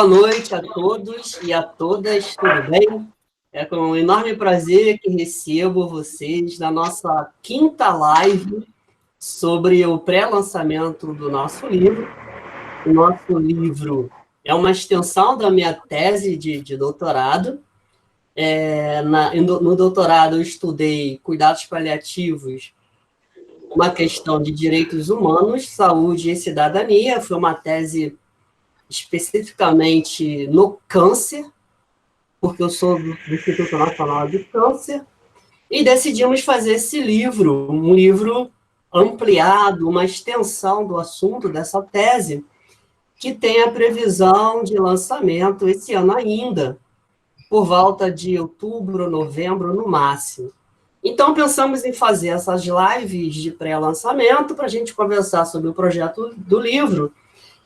noite a todos e a todas, tudo bem? É com um enorme prazer que recebo vocês na nossa quinta live sobre o pré-lançamento do nosso livro. O nosso livro é uma extensão da minha tese de doutorado. No doutorado eu estudei cuidados paliativos, uma questão de direitos humanos, saúde e cidadania. Foi uma tese especificamente no câncer, porque eu sou do Instituto Nacional de Câncer, e decidimos fazer esse livro, um livro ampliado, uma extensão do assunto dessa tese, que tem a previsão de lançamento esse ano ainda, por volta de outubro, novembro, no máximo. Então, pensamos em fazer essas lives de pré-lançamento para a gente conversar sobre o projeto do livro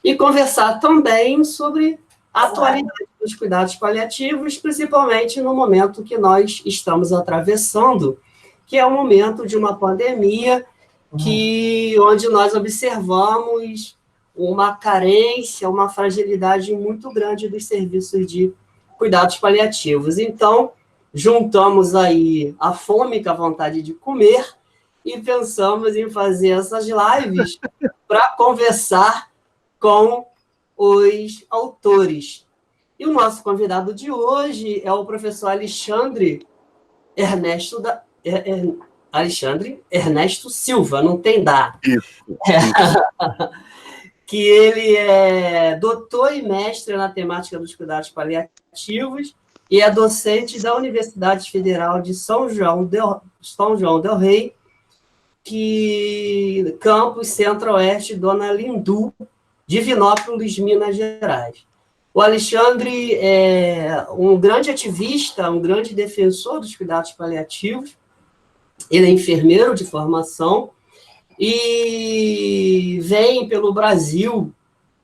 e conversar também sobre a atualidade dos cuidados paliativos, principalmente no momento que nós estamos atravessando, que é o momento de uma pandemia, onde nós observamos uma carência, uma fragilidade muito grande dos serviços de cuidados paliativos. Então, juntamos aí a fome com a vontade de comer e pensamos em fazer essas lives para conversar com os autores. E o nosso convidado de hoje é o professor Alexandre Ernesto Silva, não tem dá. Isso. Que ele é doutor e mestre na temática dos cuidados paliativos e é docente da Universidade Federal de São João del Rei, campus Centro-Oeste, Dona Lindu, Divinópolis, Minas Gerais. O Alexandre é um grande ativista, um grande defensor dos cuidados paliativos. Ele é enfermeiro de formação e vem pelo Brasil,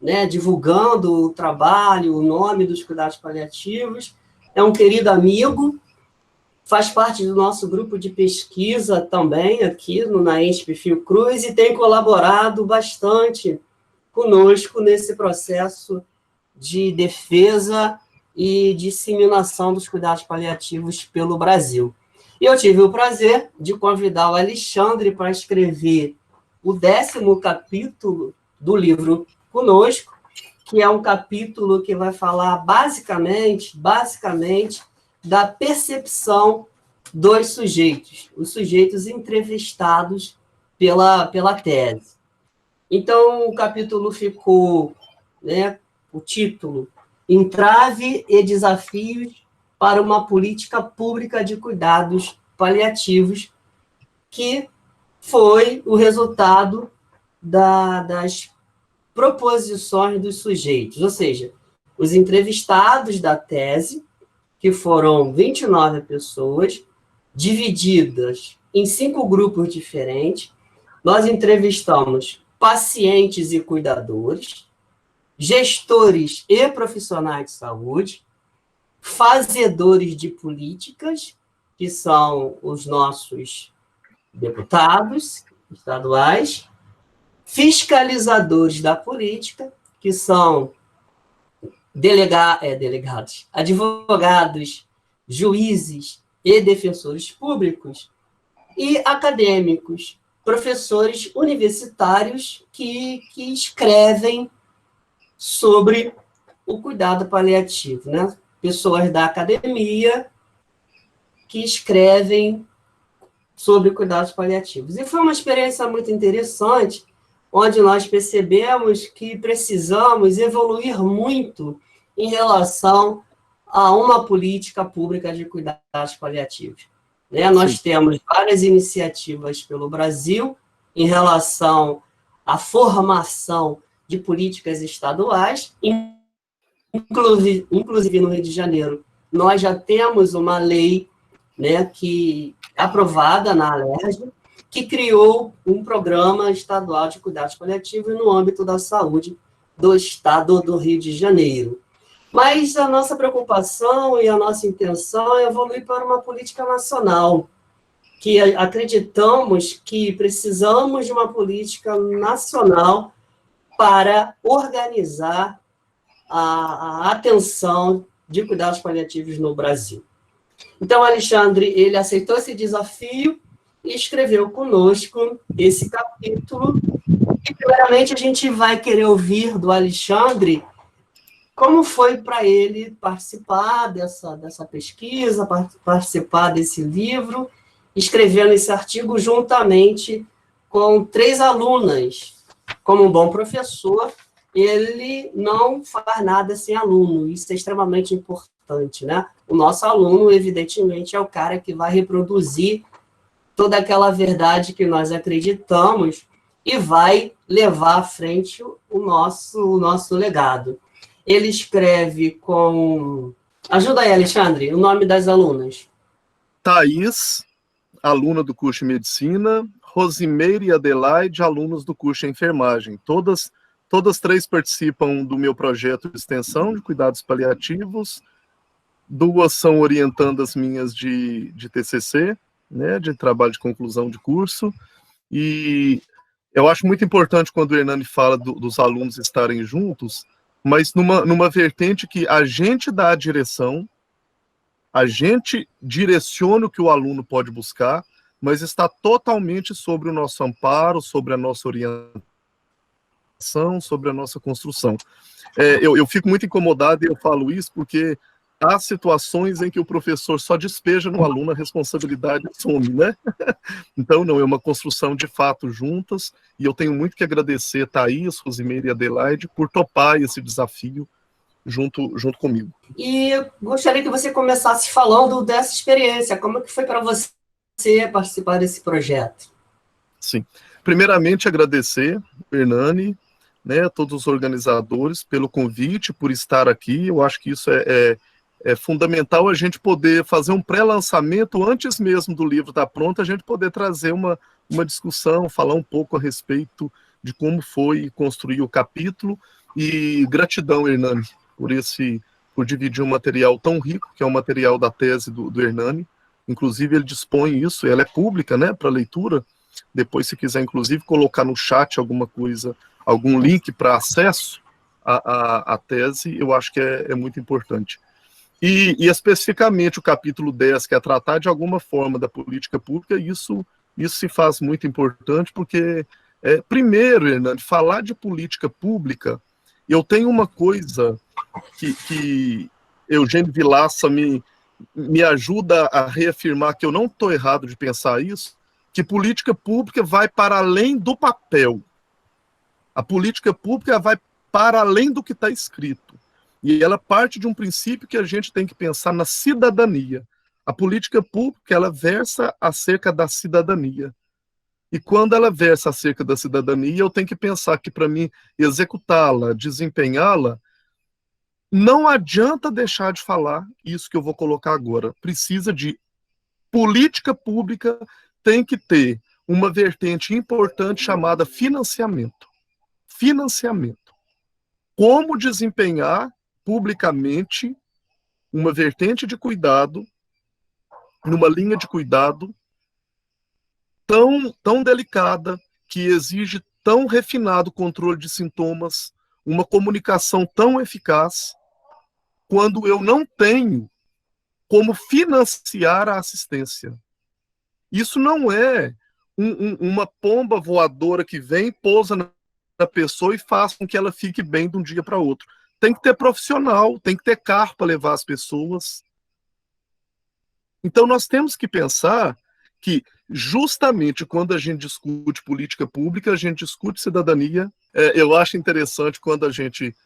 né, divulgando o trabalho, o nome dos cuidados paliativos. É um querido amigo, faz parte do nosso grupo de pesquisa também, aqui na ESP Fiocruz, e tem colaborado bastante conosco nesse processo de defesa e disseminação dos cuidados paliativos pelo Brasil. E eu tive o prazer de convidar o Alexandre para escrever o 10º capítulo do livro conosco, que é um capítulo que vai falar basicamente da percepção dos sujeitos, os sujeitos entrevistados pela tese. Então, o capítulo ficou, né, o título, Entrave e Desafios para uma Política Pública de Cuidados Paliativos, que foi o resultado das proposições dos sujeitos, ou seja, os entrevistados da tese, que foram 29 pessoas, divididas em 5 grupos diferentes. Nós entrevistamos pacientes e cuidadores, gestores e profissionais de saúde, fazedores de políticas, que são os nossos deputados estaduais, fiscalizadores da política, que são delegados, advogados, juízes e defensores públicos, e acadêmicos, professores universitários que escrevem sobre o cuidado paliativo, né? Pessoas da academia que escrevem sobre cuidados paliativos. E foi uma experiência muito interessante, onde nós percebemos que precisamos evoluir muito em relação a uma política pública de cuidados paliativos. Né? Nós temos várias iniciativas pelo Brasil em relação à formação de políticas estaduais, inclusive no Rio de Janeiro. Nós já temos uma lei, né, aprovada na Alerj, que criou um programa estadual de cuidados paliativos no âmbito da saúde do estado do Rio de Janeiro. Mas a nossa preocupação e a nossa intenção é evoluir para uma política nacional, que acreditamos que precisamos de uma política nacional para organizar a atenção de cuidados paliativos no Brasil. Então, Alexandre, ele aceitou esse desafio e escreveu conosco esse capítulo. E, primeiramente, a gente vai querer ouvir do Alexandre como foi para ele participar dessa pesquisa, participar desse livro, escrevendo esse artigo juntamente com 3 alunas. Como um bom professor, ele não faz nada sem aluno, isso é extremamente importante, né? O nosso aluno, evidentemente, é o cara que vai reproduzir toda aquela verdade que nós acreditamos e vai levar à frente o nosso legado. Ele escreve com... Ajuda aí, Alexandre, o nome das alunas. Thaís, aluna do curso de Medicina, Rosimeire e Adelaide, alunos do curso de Enfermagem. Todas 3 participam do meu projeto de extensão de cuidados paliativos. 2 são orientandas minhas de TCC, né, de trabalho de conclusão de curso. E eu acho muito importante quando o Hernani fala dos alunos estarem juntos, mas numa vertente que a gente dá a direção, a gente direciona o que o aluno pode buscar, mas está totalmente sobre o nosso amparo, sobre a nossa orientação, sobre a nossa construção. Eu fico muito incomodado e eu falo isso porque há situações em que o professor só despeja no aluno a responsabilidade some, né? Então, não, é uma construção de fato juntas, e eu tenho muito que agradecer Thaís, Rosimeire e Adelaide por topar esse desafio junto comigo. E eu gostaria que você começasse falando dessa experiência, como que foi para você participar desse projeto? Sim. Primeiramente, agradecer, Hernani, né, todos os organizadores, pelo convite, por estar aqui. Eu acho que isso é fundamental a gente poder fazer um pré-lançamento antes mesmo do livro estar pronto, a gente poder trazer uma discussão, falar um pouco a respeito de como foi construir o capítulo. E gratidão, Hernani, por dividir um material tão rico, que é o material da tese do Hernani. Inclusive, ele dispõe isso, ela é pública, né, para leitura. Depois, se quiser, inclusive, colocar no chat alguma coisa, algum link para acesso à tese, eu acho que é muito importante. E especificamente o capítulo 10, que é tratar de alguma forma da política pública, isso se faz muito importante, porque, primeiro, Hernani, falar de política pública, eu tenho uma coisa que Eugênio Vilaça me ajuda a reafirmar que eu não estou errado de pensar isso, que política pública vai para além do papel. A política pública vai para além do que está escrito. E ela parte de um princípio que a gente tem que pensar na cidadania. A política pública, ela versa acerca da cidadania. E quando ela versa acerca da cidadania, eu tenho que pensar que, para mim, executá-la, desempenhá-la, não adianta deixar de falar isso que eu vou colocar agora. Precisa de política pública, tem que ter uma vertente importante chamada financiamento. Financiamento. Como desempenhar publicamente uma vertente de cuidado, numa linha de cuidado tão delicada, que exige tão refinado controle de sintomas, uma comunicação tão eficaz, quando eu não tenho como financiar a assistência. Isso não é uma pomba voadora que vem, pousa na pessoa e faz com que ela fique bem de um dia para outro. Tem que ter profissional, tem que ter carro para levar as pessoas. Então, nós temos que pensar que, justamente quando a gente discute política pública, a gente discute cidadania. Eu acho interessante quando a gente,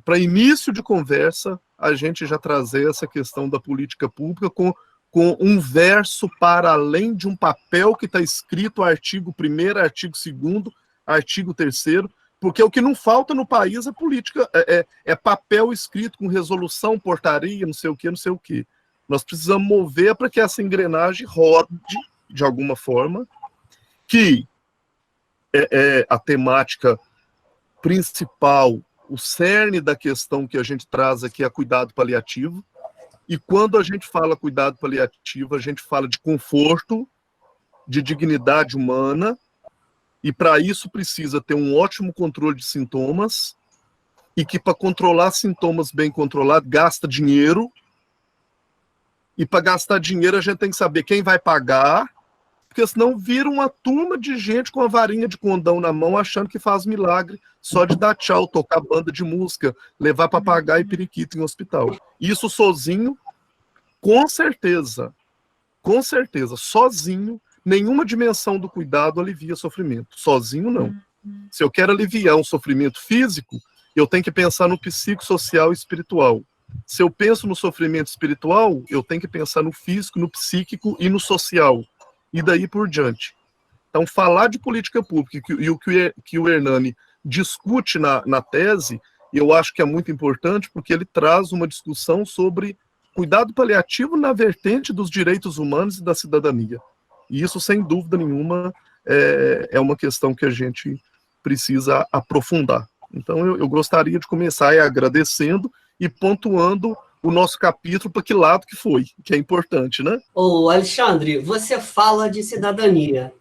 para início de conversa, a gente já trazer essa questão da política pública com um verso para além de um papel que está escrito, artigo 1º, artigo 2º, artigo 3º, porque o que não falta no país é política, é papel escrito com resolução, portaria, não sei o quê. Nós precisamos mover para que essa engrenagem rode de alguma forma, que a temática principal, o cerne da questão que a gente traz aqui é cuidado paliativo. E quando a gente fala cuidado paliativo, a gente fala de conforto, de dignidade humana, e para isso precisa ter um ótimo controle de sintomas e que para controlar sintomas bem controlados gasta dinheiro, e para gastar dinheiro a gente tem que saber quem vai pagar, porque senão vira uma turma de gente com a varinha de condão na mão achando que faz milagre só de dar tchau, tocar banda de música, levar papagaio e periquito em hospital. Isso sozinho, com certeza, sozinho, nenhuma dimensão do cuidado alivia sofrimento. Sozinho, não. Se eu quero aliviar um sofrimento físico, eu tenho que pensar no psicossocial e espiritual. Se eu penso no sofrimento espiritual, eu tenho que pensar no físico, no psíquico e no social. E daí por diante. Então, falar de política pública e o que o Hernani discute na tese, eu acho que é muito importante, porque ele traz uma discussão sobre cuidado paliativo na vertente dos direitos humanos e da cidadania. E isso, sem dúvida nenhuma, é uma questão que a gente precisa aprofundar. Então, eu gostaria de começar agradecendo e pontuando o nosso capítulo para que lado que foi, que é importante, né? Ô, Alexandre, você fala de cidadania.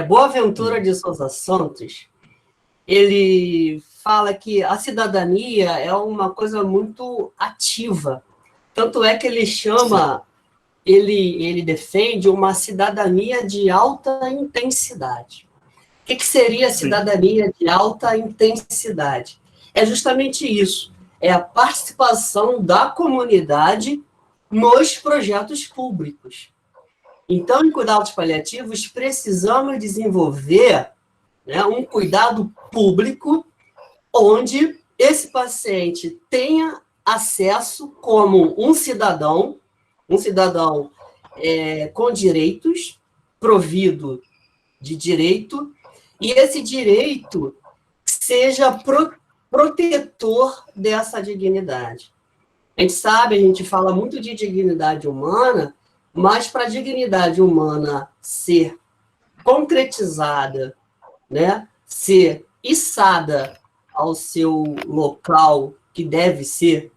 Boaventura de Souza Santos, ele fala que a cidadania é uma coisa muito ativa. Tanto é que ele chama, ele defende uma cidadania de alta intensidade. O que seria a cidadania de alta intensidade? É justamente isso. É a participação da comunidade nos projetos públicos. Então, em cuidados paliativos, precisamos desenvolver, né, um cuidado público onde esse paciente tenha acesso como um cidadão com direitos, provido de direito, e esse direito seja protetor dessa dignidade. A gente sabe, a gente fala muito de dignidade humana, mas para a dignidade humana ser concretizada, né, ser içada ao seu local que deve ser,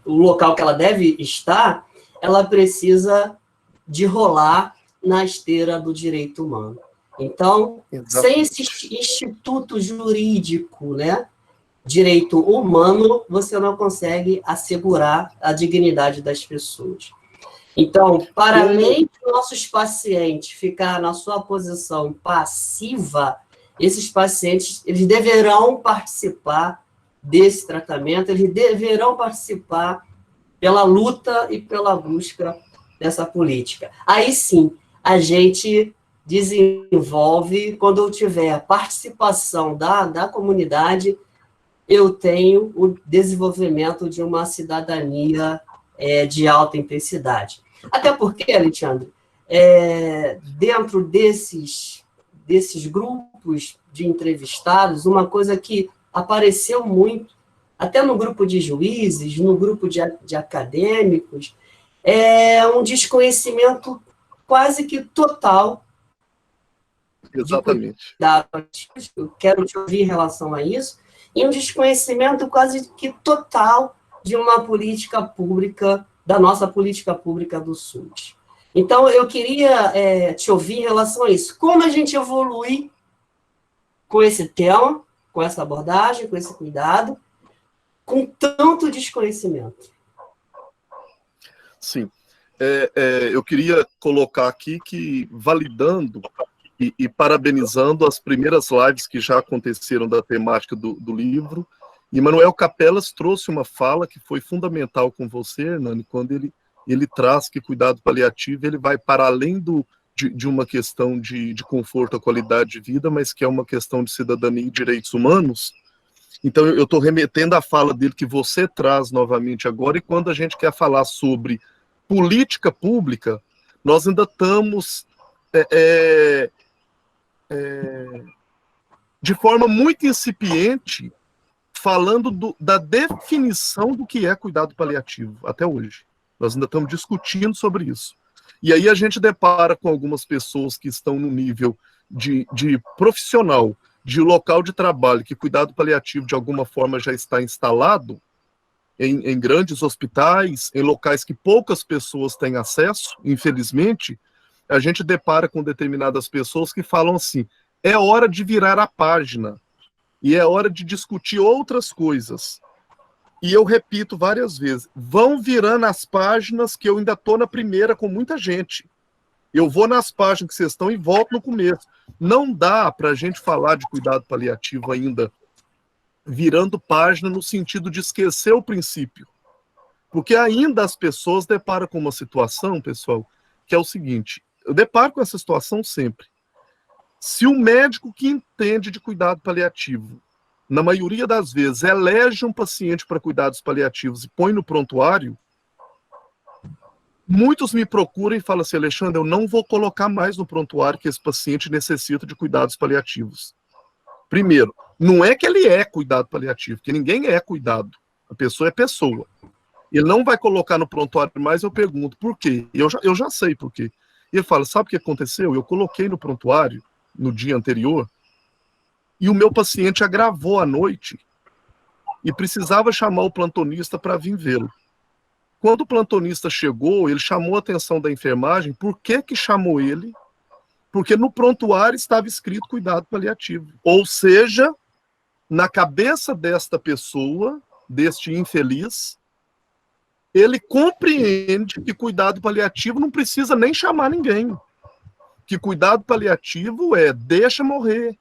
o local que ela deve estar, ela precisa de rolar na esteira do direito humano. Então, sem esse instituto jurídico, né, direito humano, você não consegue assegurar a dignidade das pessoas. Então, para além de nossos pacientes ficar na sua posição passiva, esses pacientes, eles deverão participar desse tratamento, eles deverão participar pela luta e pela busca dessa política. Aí sim, a gente desenvolve, quando eu tiver a participação da comunidade, eu tenho o desenvolvimento de uma cidadania de alta intensidade. Até porque, Alexandre, dentro desses grupos de entrevistados, uma coisa que apareceu muito, até no grupo de juízes, no grupo de acadêmicos, é um desconhecimento quase que total. Exatamente. Eu quero te ouvir em relação a isso, e um desconhecimento quase que total de uma política pública, da nossa política pública do SUS. Então, eu queria te ouvir em relação a isso. Como a gente evolui com esse tema, com essa abordagem, com esse cuidado, com tanto desconhecimento? Sim. Eu queria colocar aqui que, validando e parabenizando as primeiras lives que já aconteceram da temática do livro, e Manuel Capelas trouxe uma fala que foi fundamental com você, Hernani, quando ele traz que cuidado paliativo ele vai para além de uma questão de conforto, a qualidade de vida, mas que é uma questão de cidadania e direitos humanos. Então, eu estou remetendo a fala dele que você traz novamente agora, e quando a gente quer falar sobre política pública, nós ainda estamos de forma muito incipiente falando da definição do que é cuidado paliativo, até hoje. Nós ainda estamos discutindo sobre isso. E aí a gente depara com algumas pessoas que estão no nível de profissional, de local de trabalho, que cuidado paliativo de alguma forma já está instalado em grandes hospitais, em locais que poucas pessoas têm acesso, infelizmente. A gente depara com determinadas pessoas que falam assim: é hora de virar a página e é hora de discutir outras coisas. E eu repito várias vezes, vão virando as páginas que eu ainda estou na primeira com muita gente. Eu vou nas páginas que vocês estão e volto no começo. Não dá para a gente falar de cuidado paliativo ainda virando página no sentido de esquecer o princípio. Porque ainda as pessoas deparam com uma situação, pessoal, que é o seguinte, eu deparo com essa situação sempre. Se o médico que entende de cuidado paliativo, na maioria das vezes, elege um paciente para cuidados paliativos e põe no prontuário, muitos me procuram e falam assim, Alexandre, eu não vou colocar mais no prontuário que esse paciente necessita de cuidados paliativos. Primeiro, não é que ele é cuidado paliativo, que ninguém é cuidado. A pessoa é pessoa. Ele não vai colocar no prontuário mais, eu pergunto, por quê? Eu já sei por quê. E ele fala, sabe o que aconteceu? Eu coloquei no prontuário, no dia anterior, e o meu paciente agravou à noite e precisava chamar o plantonista para vir vê-lo. Quando o plantonista chegou, ele chamou a atenção da enfermagem. Por que chamou ele? Porque no prontuário estava escrito cuidado paliativo. Ou seja, na cabeça desta pessoa, deste infeliz, ele compreende que cuidado paliativo não precisa nem chamar ninguém. Que cuidado paliativo é deixa morrer,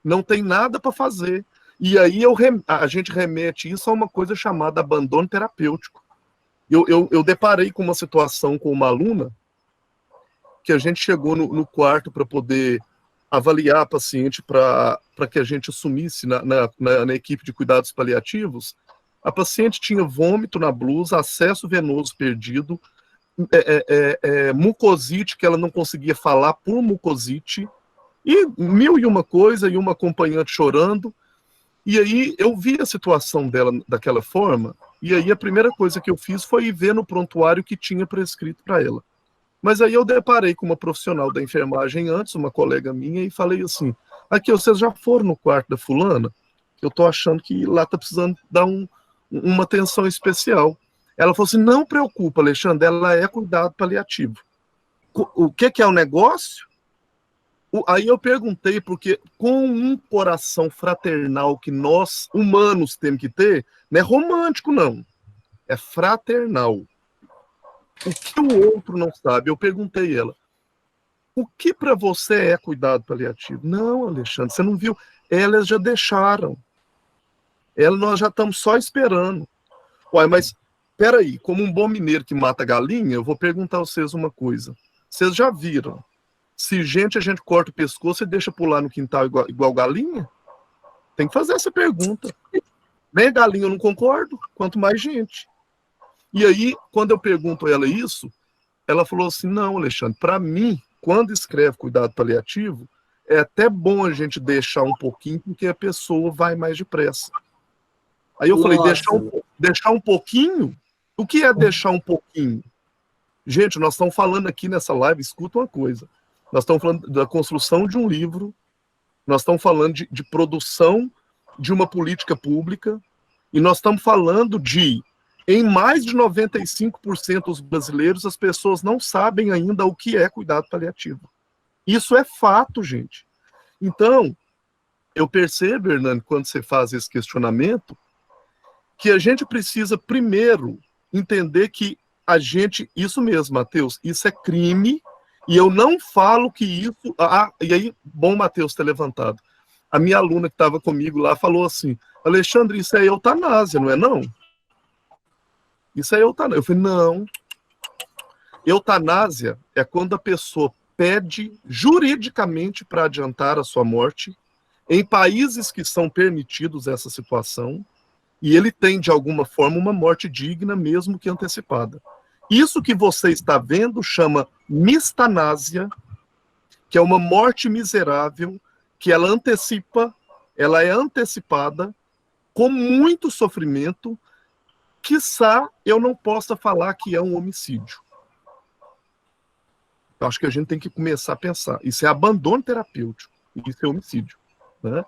não tem nada para fazer. E aí a gente remete isso a uma coisa chamada abandono terapêutico. Eu deparei com uma situação com uma aluna que a gente chegou no quarto para poder avaliar a paciente para que a gente assumisse na equipe de cuidados paliativos. A paciente tinha vômito na blusa, acesso venoso perdido, mucosite, que ela não conseguia falar por mucosite, e mil e uma coisa, e uma acompanhante chorando. E aí eu vi a situação dela daquela forma, e aí a primeira coisa que eu fiz foi ir ver no prontuário que tinha prescrito para ela. Mas aí eu deparei com uma profissional da enfermagem antes, uma colega minha, e falei assim, aqui, vocês já foram no quarto da fulana? Eu tô achando que lá tá precisando dar uma atenção especial. Ela falou assim, não preocupa, Alexandre, ela é cuidado paliativo. O que é o negócio? Aí eu perguntei, porque com um coração fraternal que nós, humanos, temos que ter, não é romântico, não. É fraternal. O que o outro não sabe? Eu perguntei a ela, o que para você é cuidado paliativo? Não, Alexandre, você não viu? Elas já deixaram. Nós já estamos só esperando. Ué, mas, peraí, como um bom mineiro que mata galinha, eu vou perguntar a vocês uma coisa. Vocês já viram? Se a gente corta o pescoço e deixa pular no quintal igual galinha? Tem que fazer essa pergunta. Nem galinha eu não concordo, quanto mais gente. E aí, quando eu pergunto a ela isso, ela falou assim, não, Alexandre, para mim, quando escreve cuidado paliativo, é até bom a gente deixar um pouquinho, porque a pessoa vai mais depressa. Aí eu falei, deixar um pouquinho? O que é deixar um pouquinho? Gente, nós estamos falando aqui nessa live, escuta uma coisa. Nós estamos falando da construção de um livro, nós estamos falando de produção de uma política pública, e nós estamos falando de, em mais de 95% dos brasileiros, as pessoas não sabem ainda o que é cuidado paliativo. Isso é fato, gente. Então, eu percebo, Hernani, quando você faz esse questionamento, que a gente precisa primeiro entender que isso mesmo, Matheus, isso é crime. E eu não falo que isso... e aí, bom, Matheus ter levantado. A minha aluna que estava comigo lá falou assim, Alexandre, isso é eutanásia, não é não? Isso é eutanásia. Eu falei, não. Eutanásia é quando a pessoa pede juridicamente para adiantar a sua morte, em países que são permitidos essa situação, e ele tem, de alguma forma, uma morte digna, mesmo que antecipada. Isso que você está vendo chama mistanásia, que é uma morte miserável, que ela é antecipada, com muito sofrimento, quiçá eu não possa falar que é um homicídio. Eu acho que a gente tem que começar a pensar. Isso é abandono terapêutico, isso é homicídio, né?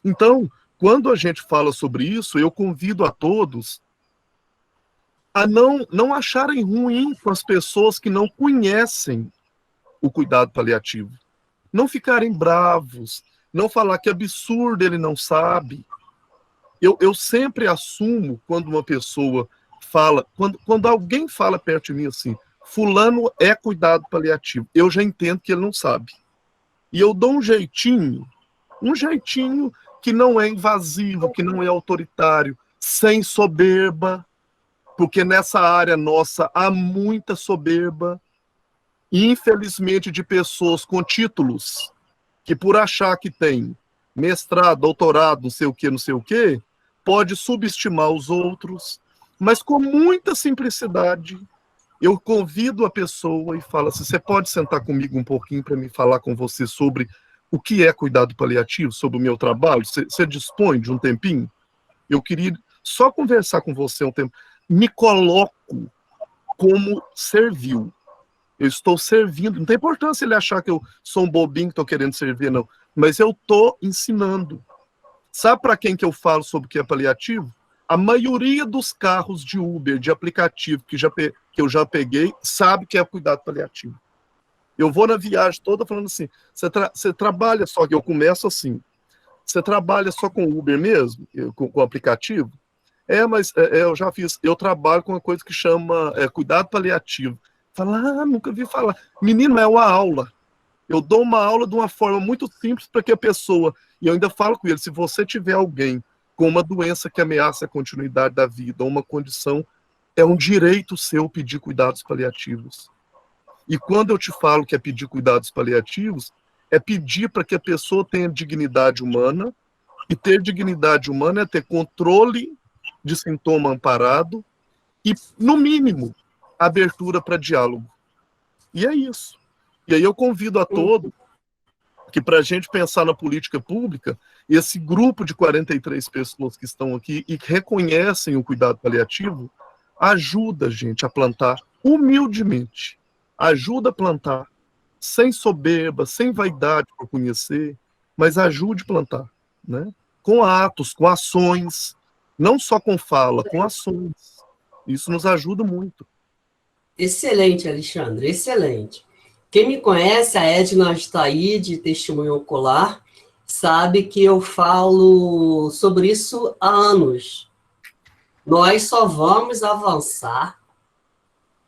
Então, quando a gente fala sobre isso, eu convido a todos a não acharem ruim com as pessoas que não conhecem o cuidado paliativo. Não ficarem bravos, não falar que absurdo ele não sabe. Eu sempre assumo quando uma pessoa fala, quando alguém fala perto de mim assim, fulano é cuidado paliativo, eu já entendo que ele não sabe. E eu dou um jeitinho que não é invasivo, que não é autoritário, sem soberba, porque nessa área nossa há muita soberba, infelizmente, de pessoas com títulos, que por achar que tem mestrado, doutorado, não sei o quê, pode subestimar os outros, mas com muita simplicidade, eu convido a pessoa e falo assim, você pode sentar comigo um pouquinho para me falar com você sobre o que é cuidado paliativo, sobre o meu trabalho? Você dispõe de um tempinho? Eu queria só conversar com você um tempo. Me coloco como servil. Eu estou servindo. Não tem importância ele achar que eu sou um bobinho que estou querendo servir, não. Mas eu estou ensinando. Sabe para quem que eu falo sobre o que é paliativo? A maioria dos carros de Uber, de aplicativo que eu já peguei, sabe que é cuidado paliativo. Eu vou na viagem toda falando assim, você trabalha só, que eu começo assim, você trabalha só com Uber mesmo? Com aplicativo? Mas eu já fiz, eu trabalho com uma coisa que chama cuidado paliativo. Fala, nunca vi falar. Menino, é uma aula. Eu dou uma aula de uma forma muito simples para que a pessoa, e eu ainda falo com ele, se você tiver alguém com uma doença que ameaça a continuidade da vida, ou uma condição, é um direito seu pedir cuidados paliativos. E quando eu te falo que é pedir cuidados paliativos, é pedir para que a pessoa tenha dignidade humana, e ter dignidade humana é ter controle de sintoma amparado e, no mínimo, abertura para diálogo. E é isso. E aí eu convido a todos que, para a gente pensar na política pública, esse grupo de 43 pessoas que estão aqui e que reconhecem o cuidado paliativo, ajuda a gente a plantar humildemente. Ajuda a plantar, sem soberba, sem vaidade por conhecer, mas ajude a plantar, né? Com atos, com ações, não só com fala, com ações. Isso nos ajuda muito. Excelente, Alexandre, excelente. Quem me conhece, a Edna está aí de testemunho ocular, sabe que eu falo sobre isso há anos. Nós só vamos avançar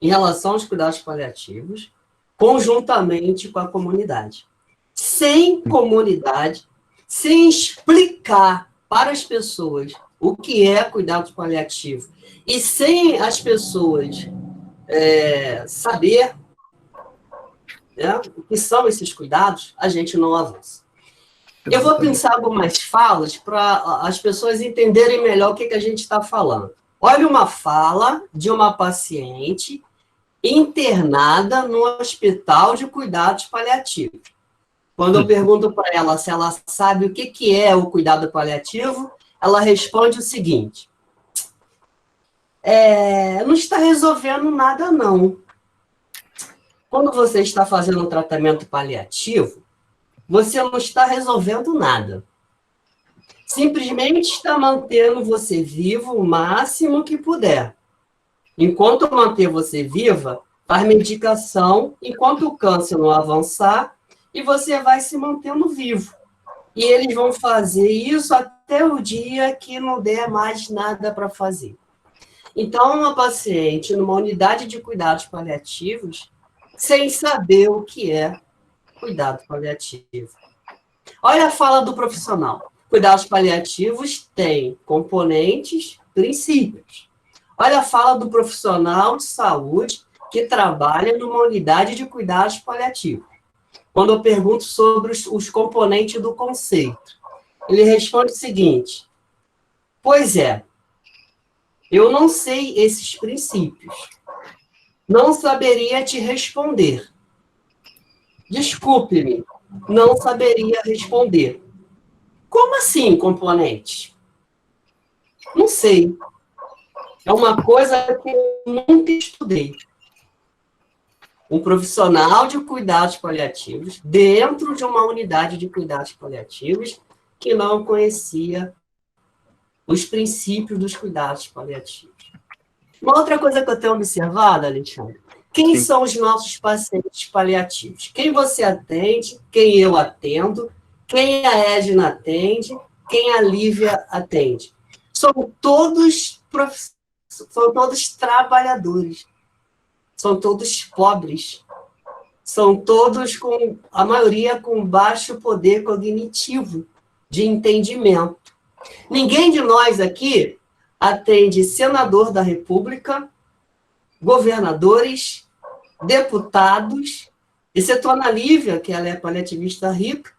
em relação aos cuidados paliativos conjuntamente com a comunidade. Sem comunidade, sem explicar para as pessoas o que é cuidado paliativo e sem as pessoas saber, né, o que são esses cuidados, a gente não avança. Eu vou pensar algumas falas para as pessoas entenderem melhor o que a gente está falando. Olha uma fala de uma paciente internada no hospital de cuidados paliativos. Quando eu pergunto para ela se ela sabe o que é o cuidado paliativo, ela responde o seguinte: não está resolvendo nada, não. Quando você está fazendo um tratamento paliativo, você não está resolvendo nada. Simplesmente está mantendo você vivo o máximo que puder. Enquanto manter você viva, faz medicação, enquanto o câncer não avançar, e você vai se mantendo vivo. E eles vão fazer isso até o dia que não der mais nada para fazer. Então, uma paciente numa unidade de cuidados paliativos, sem saber o que é cuidado paliativo. Olha a fala do profissional. Cuidados paliativos têm componentes, princípios. Olha a fala do profissional de saúde que trabalha numa unidade de cuidados paliativos. Quando eu pergunto sobre os componentes do conceito, ele responde o seguinte: pois é, eu não sei esses princípios. Não saberia te responder. Desculpe-me, não saberia responder. Como assim, componentes? Não sei. É uma coisa que eu nunca estudei. Um profissional de cuidados paliativos, dentro de uma unidade de cuidados paliativos, que não conhecia os princípios dos cuidados paliativos. Uma outra coisa que eu tenho observado, Alexandre, quem são os nossos pacientes paliativos? Quem você atende, quem eu atendo, quem a Edna atende, quem a Lívia atende. São todos trabalhadores, são todos pobres, são todos, a maioria, com baixo poder cognitivo de entendimento. Ninguém de nós aqui atende senador da República, governadores, deputados, excetuando a Lívia, que ela é paliativista rica.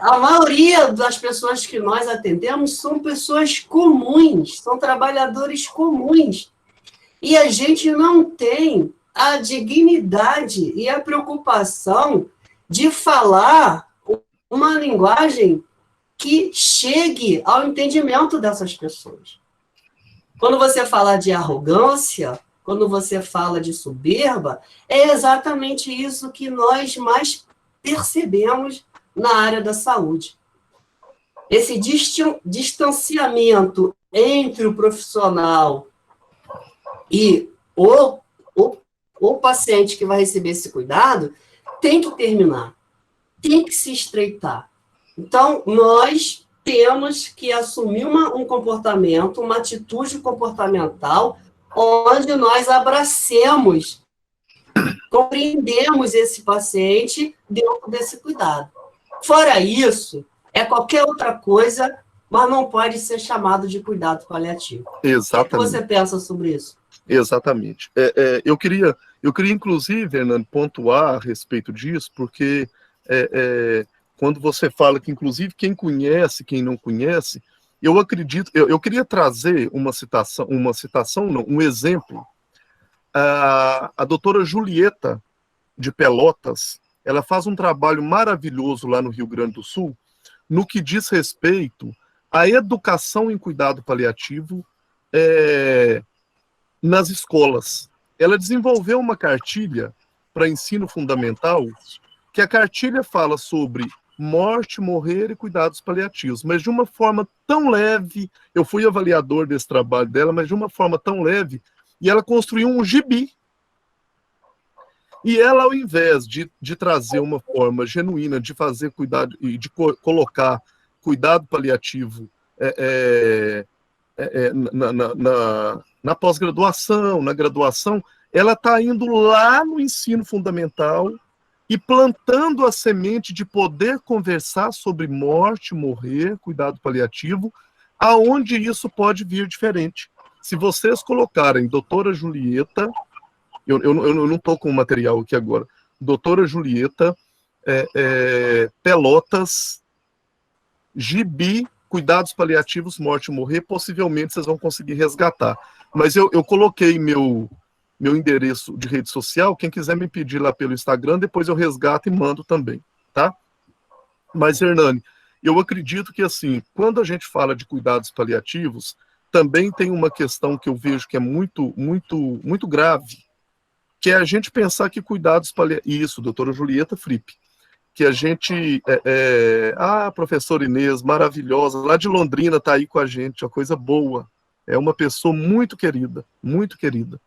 A maioria das pessoas que nós atendemos são pessoas comuns, são trabalhadores comuns. E a gente não tem a dignidade e a preocupação de falar uma linguagem que chegue ao entendimento dessas pessoas. Quando você fala de arrogância, quando você fala de soberba, é exatamente isso que nós mais percebemos na área da saúde. Esse distanciamento entre o profissional e o paciente que vai receber esse cuidado tem que terminar, tem que se estreitar. Então, nós temos que assumir um comportamento, uma atitude comportamental, onde nós abracemos, compreendemos esse paciente dentro desse cuidado. Fora isso, é qualquer outra coisa, mas não pode ser chamado de cuidado paliativo. Exatamente. O que você pensa sobre isso? Exatamente. Eu queria, inclusive, Hernando, pontuar a respeito disso, porque quando você fala que, inclusive, quem conhece, quem não conhece, eu acredito, eu queria trazer um exemplo. A doutora Julieta, de Pelotas, ela faz um trabalho maravilhoso lá no Rio Grande do Sul, no que diz respeito à educação em cuidado paliativo nas escolas. Ela desenvolveu uma cartilha para ensino fundamental, que a cartilha fala sobre morte, morrer e cuidados paliativos, mas de uma forma tão leve. Eu fui avaliador desse trabalho dela, mas de uma forma tão leve, e ela construiu um gibi. E ela, ao invés de trazer uma forma genuína de fazer cuidado e de colocar cuidado paliativo na pós-graduação, na graduação, ela está indo lá no ensino fundamental e plantando a semente de poder conversar sobre morte, morrer, cuidado paliativo, aonde isso pode vir diferente. Se vocês colocarem doutora Julieta, eu não estou com o material aqui agora, doutora Julieta, Pelotas, gibi, cuidados paliativos, morte e morrer, possivelmente vocês vão conseguir resgatar. Mas eu coloquei meu endereço de rede social, quem quiser me pedir lá pelo Instagram, depois eu resgato e mando também, tá? Mas, Hernani, eu acredito que, assim, quando a gente fala de cuidados paliativos, também tem uma questão que eu vejo que é muito, muito, muito grave, que é a gente pensar que cuidados paliativos... Isso, doutora Julieta Fripp, que a gente... professora Inês, maravilhosa, lá de Londrina, está aí com a gente, uma coisa boa. É uma pessoa muito querida, muito querida.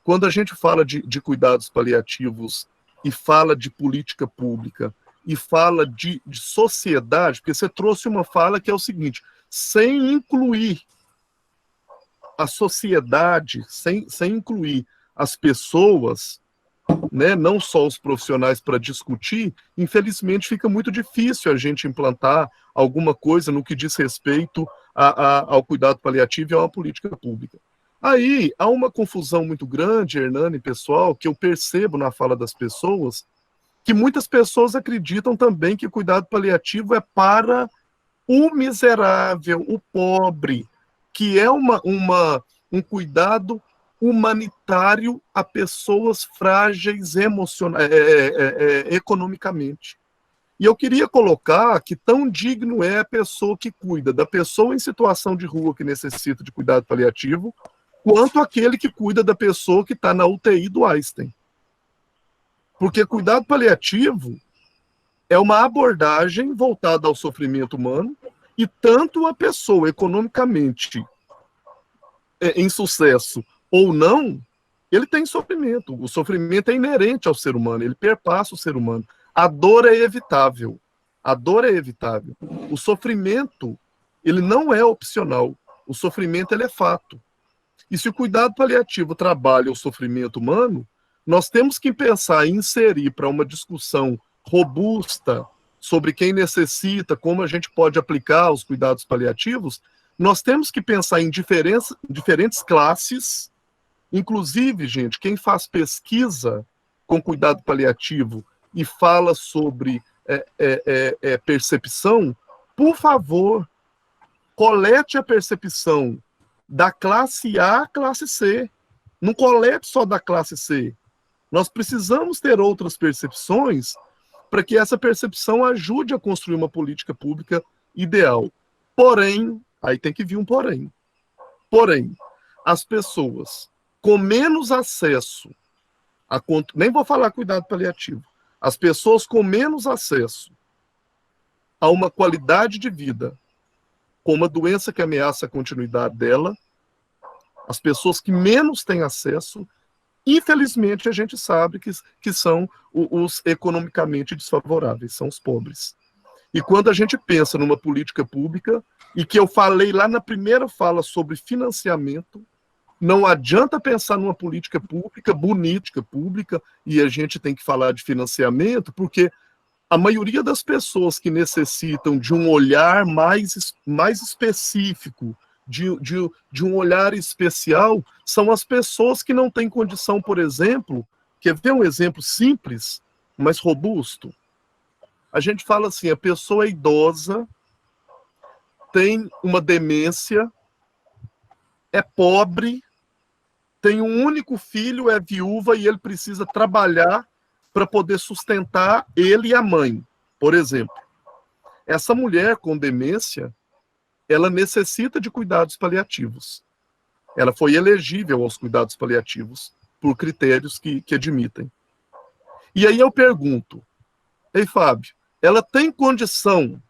Quando a gente fala de cuidados paliativos e fala de política pública e fala de sociedade, porque você trouxe uma fala que é o seguinte, sem incluir a sociedade, sem incluir as pessoas, né, não só os profissionais para discutir, infelizmente fica muito difícil a gente implantar alguma coisa no que diz respeito ao cuidado paliativo e a uma política pública. Aí há uma confusão muito grande, Hernani, pessoal, que eu percebo na fala das pessoas, que muitas pessoas acreditam também que cuidado paliativo é para o miserável, o pobre, que é um cuidado humanitário a pessoas frágeis economicamente. E eu queria colocar que tão digno é a pessoa que cuida da pessoa em situação de rua que necessita de cuidado paliativo, quanto aquele que cuida da pessoa que está na UTI do Einstein. Porque cuidado paliativo é uma abordagem voltada ao sofrimento humano, e tanto a pessoa economicamente em sucesso ou não, ele tem sofrimento. O sofrimento é inerente ao ser humano, ele perpassa o ser humano. A dor é evitável. A dor é evitável. O sofrimento, ele não é opcional. O sofrimento, ele é fato. E se o cuidado paliativo trabalha o sofrimento humano, nós temos que pensar em inserir para uma discussão robusta sobre quem necessita, como a gente pode aplicar os cuidados paliativos, nós temos que pensar em diferentes classes, inclusive, gente, quem faz pesquisa com cuidado paliativo e fala sobre percepção, por favor, colete a percepção da classe A à classe C. Não colete só da classe C. Nós precisamos ter outras percepções para que essa percepção ajude a construir uma política pública ideal. Porém, aí tem que vir um porém. Porém, as pessoas com menos acesso nem vou falar cuidado paliativo, as pessoas com menos acesso a uma qualidade de vida, com uma doença que ameaça a continuidade dela, as pessoas que menos têm acesso, infelizmente a gente sabe que são os economicamente desfavoráveis, são os pobres. E quando a gente pensa numa política pública, e que eu falei lá na primeira fala sobre financiamento, não adianta pensar numa política pública, bonita pública, e a gente tem que falar de financiamento, porque a maioria das pessoas que necessitam de um olhar mais específico, de um olhar especial, são as pessoas que não têm condição, por exemplo, quer ver um exemplo simples, mas robusto? A gente fala assim, a pessoa é idosa, tem uma demência, é pobre, tem um único filho, é viúva e ele precisa trabalhar para poder sustentar ele e a mãe, por exemplo. Essa mulher com demência, ela necessita de cuidados paliativos. Ela foi elegível aos cuidados paliativos por critérios que admitem. E aí eu pergunto, ei, Fábio, ela tem condição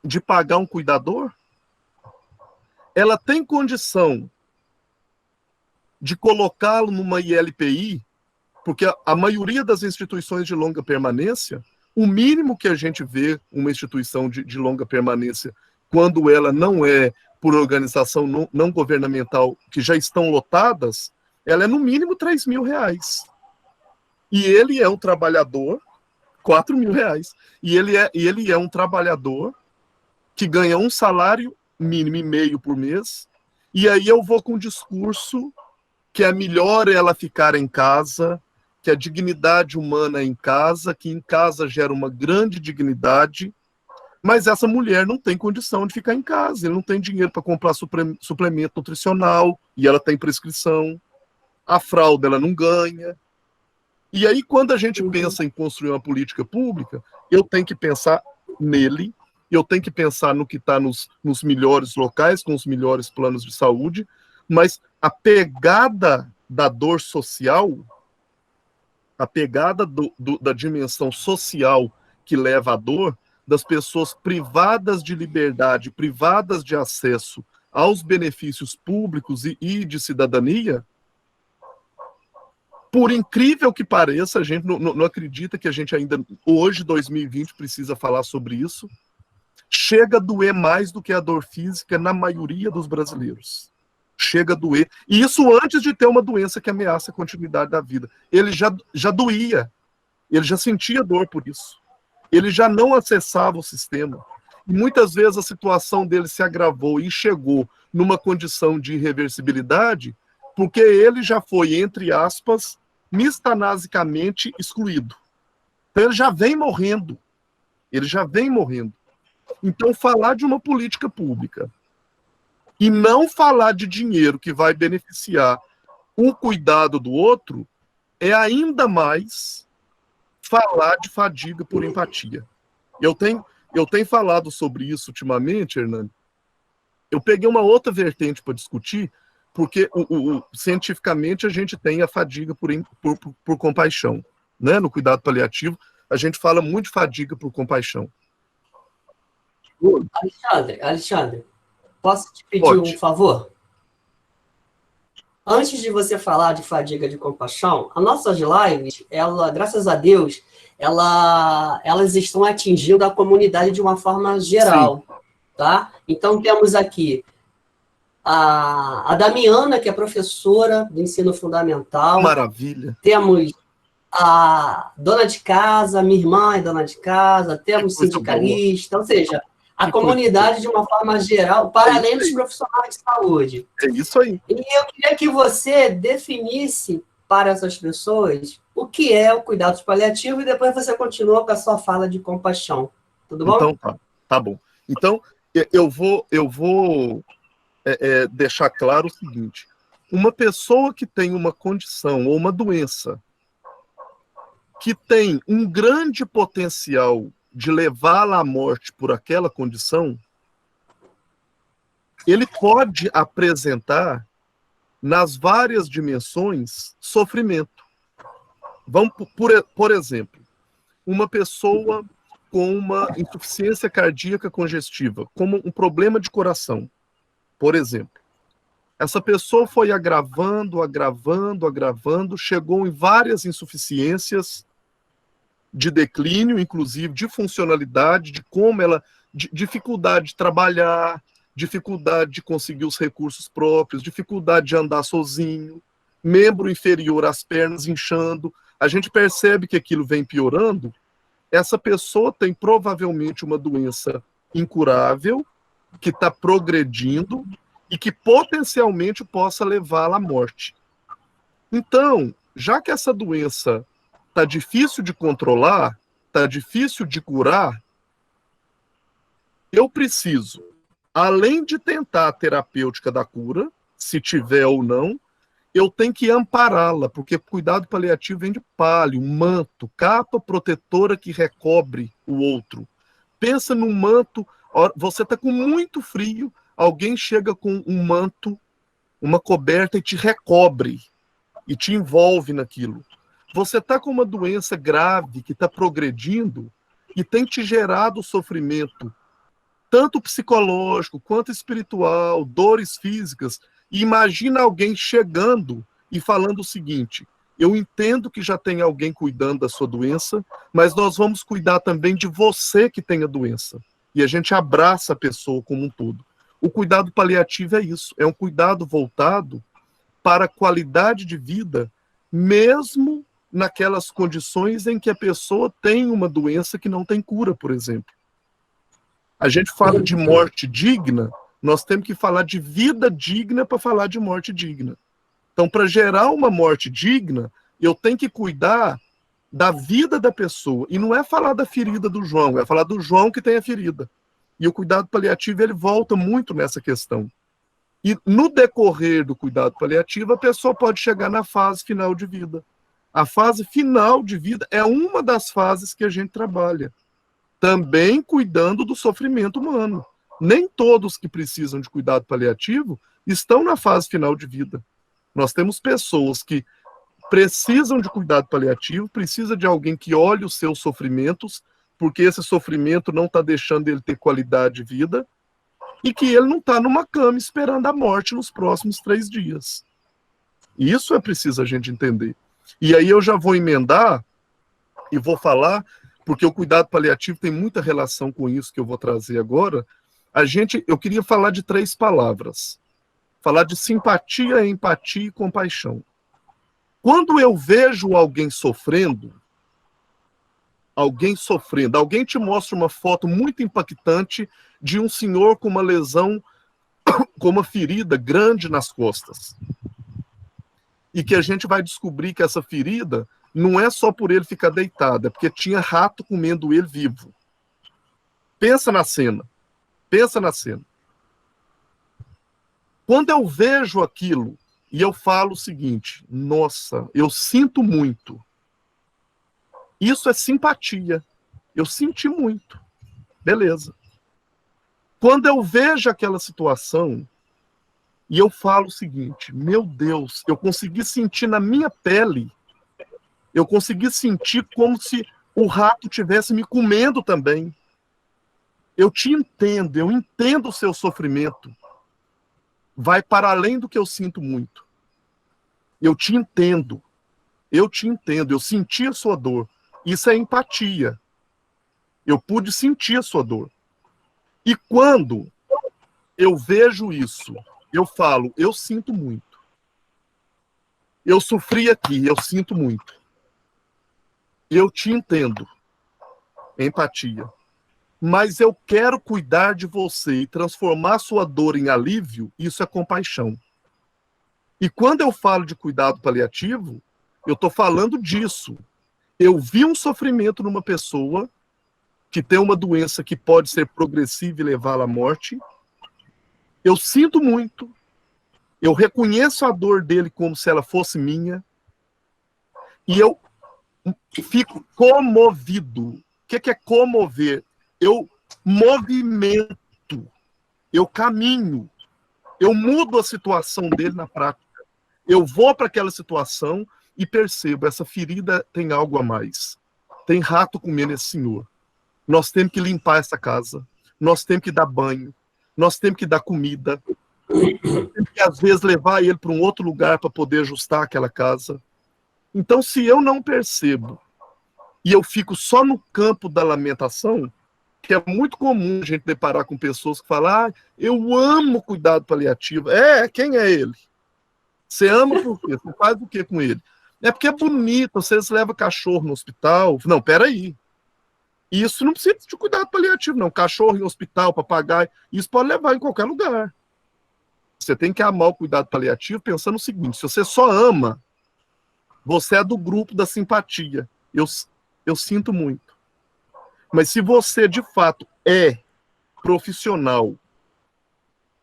de pagar um cuidador? Ela tem condição de colocá-lo numa ILPI? Porque a maioria das instituições de longa permanência, o mínimo que a gente vê uma instituição de longa permanência, quando ela não é por organização não governamental, que já estão lotadas, ela é no mínimo R$3.000. E ele é um trabalhador, R$4.000. E ele é um trabalhador que ganha um salário mínimo e meio por mês, e aí eu vou com um discurso que é melhor ela ficar em casa, que a dignidade humana é em casa, que em casa gera uma grande dignidade, mas essa mulher não tem condição de ficar em casa, ele não tem dinheiro para comprar suplemento nutricional, e ela tem prescrição, a fralda ela não ganha. E aí, quando a gente pensa em construir uma política pública, eu tenho que pensar nele, eu tenho que pensar no que está nos melhores locais, com os melhores planos de saúde, mas a pegada da dor social, a pegada da dimensão social que leva à dor, das pessoas privadas de liberdade, privadas de acesso aos benefícios públicos e de cidadania, por incrível que pareça, a gente não acredita que a gente ainda, hoje, 2020, precisa falar sobre isso, chega a doer mais do que a dor física na maioria dos brasileiros. Chega a doer. E isso antes de ter uma doença que ameaça a continuidade da vida. Ele já doía. Ele já sentia dor por isso. Ele já não acessava o sistema. E muitas vezes a situação dele se agravou e chegou numa condição de irreversibilidade porque ele já foi, entre aspas, mistanasicamente excluído. Então ele já vem morrendo. Ele já vem morrendo. Então falar de uma política pública e não falar de dinheiro que vai beneficiar o cuidado do outro é ainda mais falar de fadiga por empatia. Eu tenho falado sobre isso ultimamente, Hernani. Eu peguei uma outra vertente para discutir, porque cientificamente a gente tem a fadiga por compaixão. Né? No cuidado paliativo, a gente fala muito de fadiga por compaixão. Alexandre, posso te pedir Pode. um favor? Antes de você falar de fadiga de compaixão, as nossas lives, graças a Deus, elas estão atingindo a comunidade de uma forma geral, sim, tá? Então, temos aqui a Damiana, que é professora do ensino fundamental. Maravilha. Temos a dona de casa, minha irmã é dona de casa, temos sindicalista, ou seja, a comunidade de uma forma geral, para além dos profissionais de saúde. É isso aí. E eu queria que você definisse para essas pessoas o que é o cuidado paliativo e depois você continua com a sua fala de compaixão. Tudo bom? Então, tá bom. Então, eu vou deixar claro o seguinte. Uma pessoa que tem uma condição ou uma doença que tem um grande potencial de levá-la à morte por aquela condição, ele pode apresentar, nas várias dimensões, sofrimento. Vamos, por exemplo, uma pessoa com uma insuficiência cardíaca congestiva, como um problema de coração, por exemplo. Essa pessoa foi agravando, chegou em várias insuficiências de declínio, inclusive de funcionalidade, de como ela, dificuldade de trabalhar, dificuldade de conseguir os recursos próprios, dificuldade de andar sozinho, membro inferior às pernas inchando. A gente percebe que aquilo vem piorando. Essa pessoa tem provavelmente uma doença incurável, que está progredindo e que potencialmente possa levá-la à morte. Então, já que essa doença está difícil de controlar, está difícil de curar, eu preciso, além de tentar a terapêutica da cura, se tiver ou não, eu tenho que ampará-la, porque cuidado paliativo vem de palio, manto, capa protetora que recobre o outro. Pensa num manto, você está com muito frio, alguém chega com um manto, uma coberta e te recobre, e te envolve naquilo. Você está com uma doença grave que está progredindo e tem te gerado sofrimento, tanto psicológico quanto espiritual, dores físicas. E imagina alguém chegando e falando o seguinte: eu entendo que já tem alguém cuidando da sua doença, mas nós vamos cuidar também de você que tem a doença. E a gente abraça a pessoa como um todo. O cuidado paliativo é isso, é um cuidado voltado para a qualidade de vida, mesmo naquelas condições em que a pessoa tem uma doença que não tem cura, por exemplo. A gente fala de morte digna, nós temos que falar de vida digna para falar de morte digna. Então, para gerar uma morte digna, eu tenho que cuidar da vida da pessoa. E não é falar da ferida do João, é falar do João que tem a ferida. E o cuidado paliativo, ele volta muito nessa questão. E no decorrer do cuidado paliativo, a pessoa pode chegar na fase final de vida. A fase final de vida é uma das fases que a gente trabalha. Também cuidando do sofrimento humano. Nem todos que precisam de cuidado paliativo estão na fase final de vida. Nós temos pessoas que precisam de cuidado paliativo, precisa de alguém que olhe os seus sofrimentos, porque esse sofrimento não está deixando ele ter qualidade de vida, e que ele não está numa cama esperando a morte nos próximos 3 dias. Isso é preciso a gente entender. E aí eu já vou emendar e vou falar, porque o cuidado paliativo tem muita relação com isso que eu vou trazer agora. Eu queria falar de 3 palavras. Falar de simpatia, empatia e compaixão. Quando eu vejo alguém sofrendo, alguém te mostra uma foto muito impactante de um senhor com uma lesão, com uma ferida grande nas costas. E que a gente vai descobrir que essa ferida não é só por ele ficar deitado, é porque tinha rato comendo ele vivo. Pensa na cena. Pensa na cena. Quando eu vejo aquilo e eu falo o seguinte: nossa, eu sinto muito. Isso é simpatia. Eu senti muito. Beleza. Quando eu vejo aquela situação e eu falo o seguinte: meu Deus, eu consegui sentir na minha pele, eu consegui sentir como se o rato estivesse me comendo também. Eu te entendo, eu entendo o seu sofrimento. Vai para além do que eu sinto muito. Eu te entendo. Eu te entendo. Eu senti a sua dor. Isso é empatia. Eu pude sentir a sua dor. E quando eu vejo isso, eu falo, eu sinto muito. Eu sofri aqui, eu sinto muito. Eu te entendo. Empatia. Mas eu quero cuidar de você e transformar sua dor em alívio, isso é compaixão. E quando eu falo de cuidado paliativo, eu estou falando disso. Eu vi um sofrimento numa pessoa que tem uma doença que pode ser progressiva e levá-la à morte. Eu sinto muito. Eu reconheço a dor dele como se ela fosse minha. E eu fico comovido. O que é comover? Eu movimento. Eu caminho. Eu mudo a situação dele na prática. Eu vou para aquela situação e percebo, essa ferida tem algo a mais. Tem rato comendo esse senhor. Nós temos que limpar essa casa. Nós temos que dar banho. Nós temos que dar comida. Nós temos que, às vezes, levar ele para um outro lugar para poder ajustar aquela casa. Então, se eu não percebo e eu fico só no campo da lamentação, que é muito comum a gente deparar com pessoas que falam, eu amo cuidado paliativo. Quem é ele? Você ama por quê? Você faz o quê com ele? É porque é bonito, vocês levam cachorro no hospital. Não, peraí. Isso não precisa de cuidado paliativo, não. Cachorro em hospital, papagaio, isso pode levar em qualquer lugar. Você tem que amar o cuidado paliativo pensando no seguinte, se você só ama, você é do grupo da simpatia. Eu sinto muito. Mas se você, de fato, é profissional,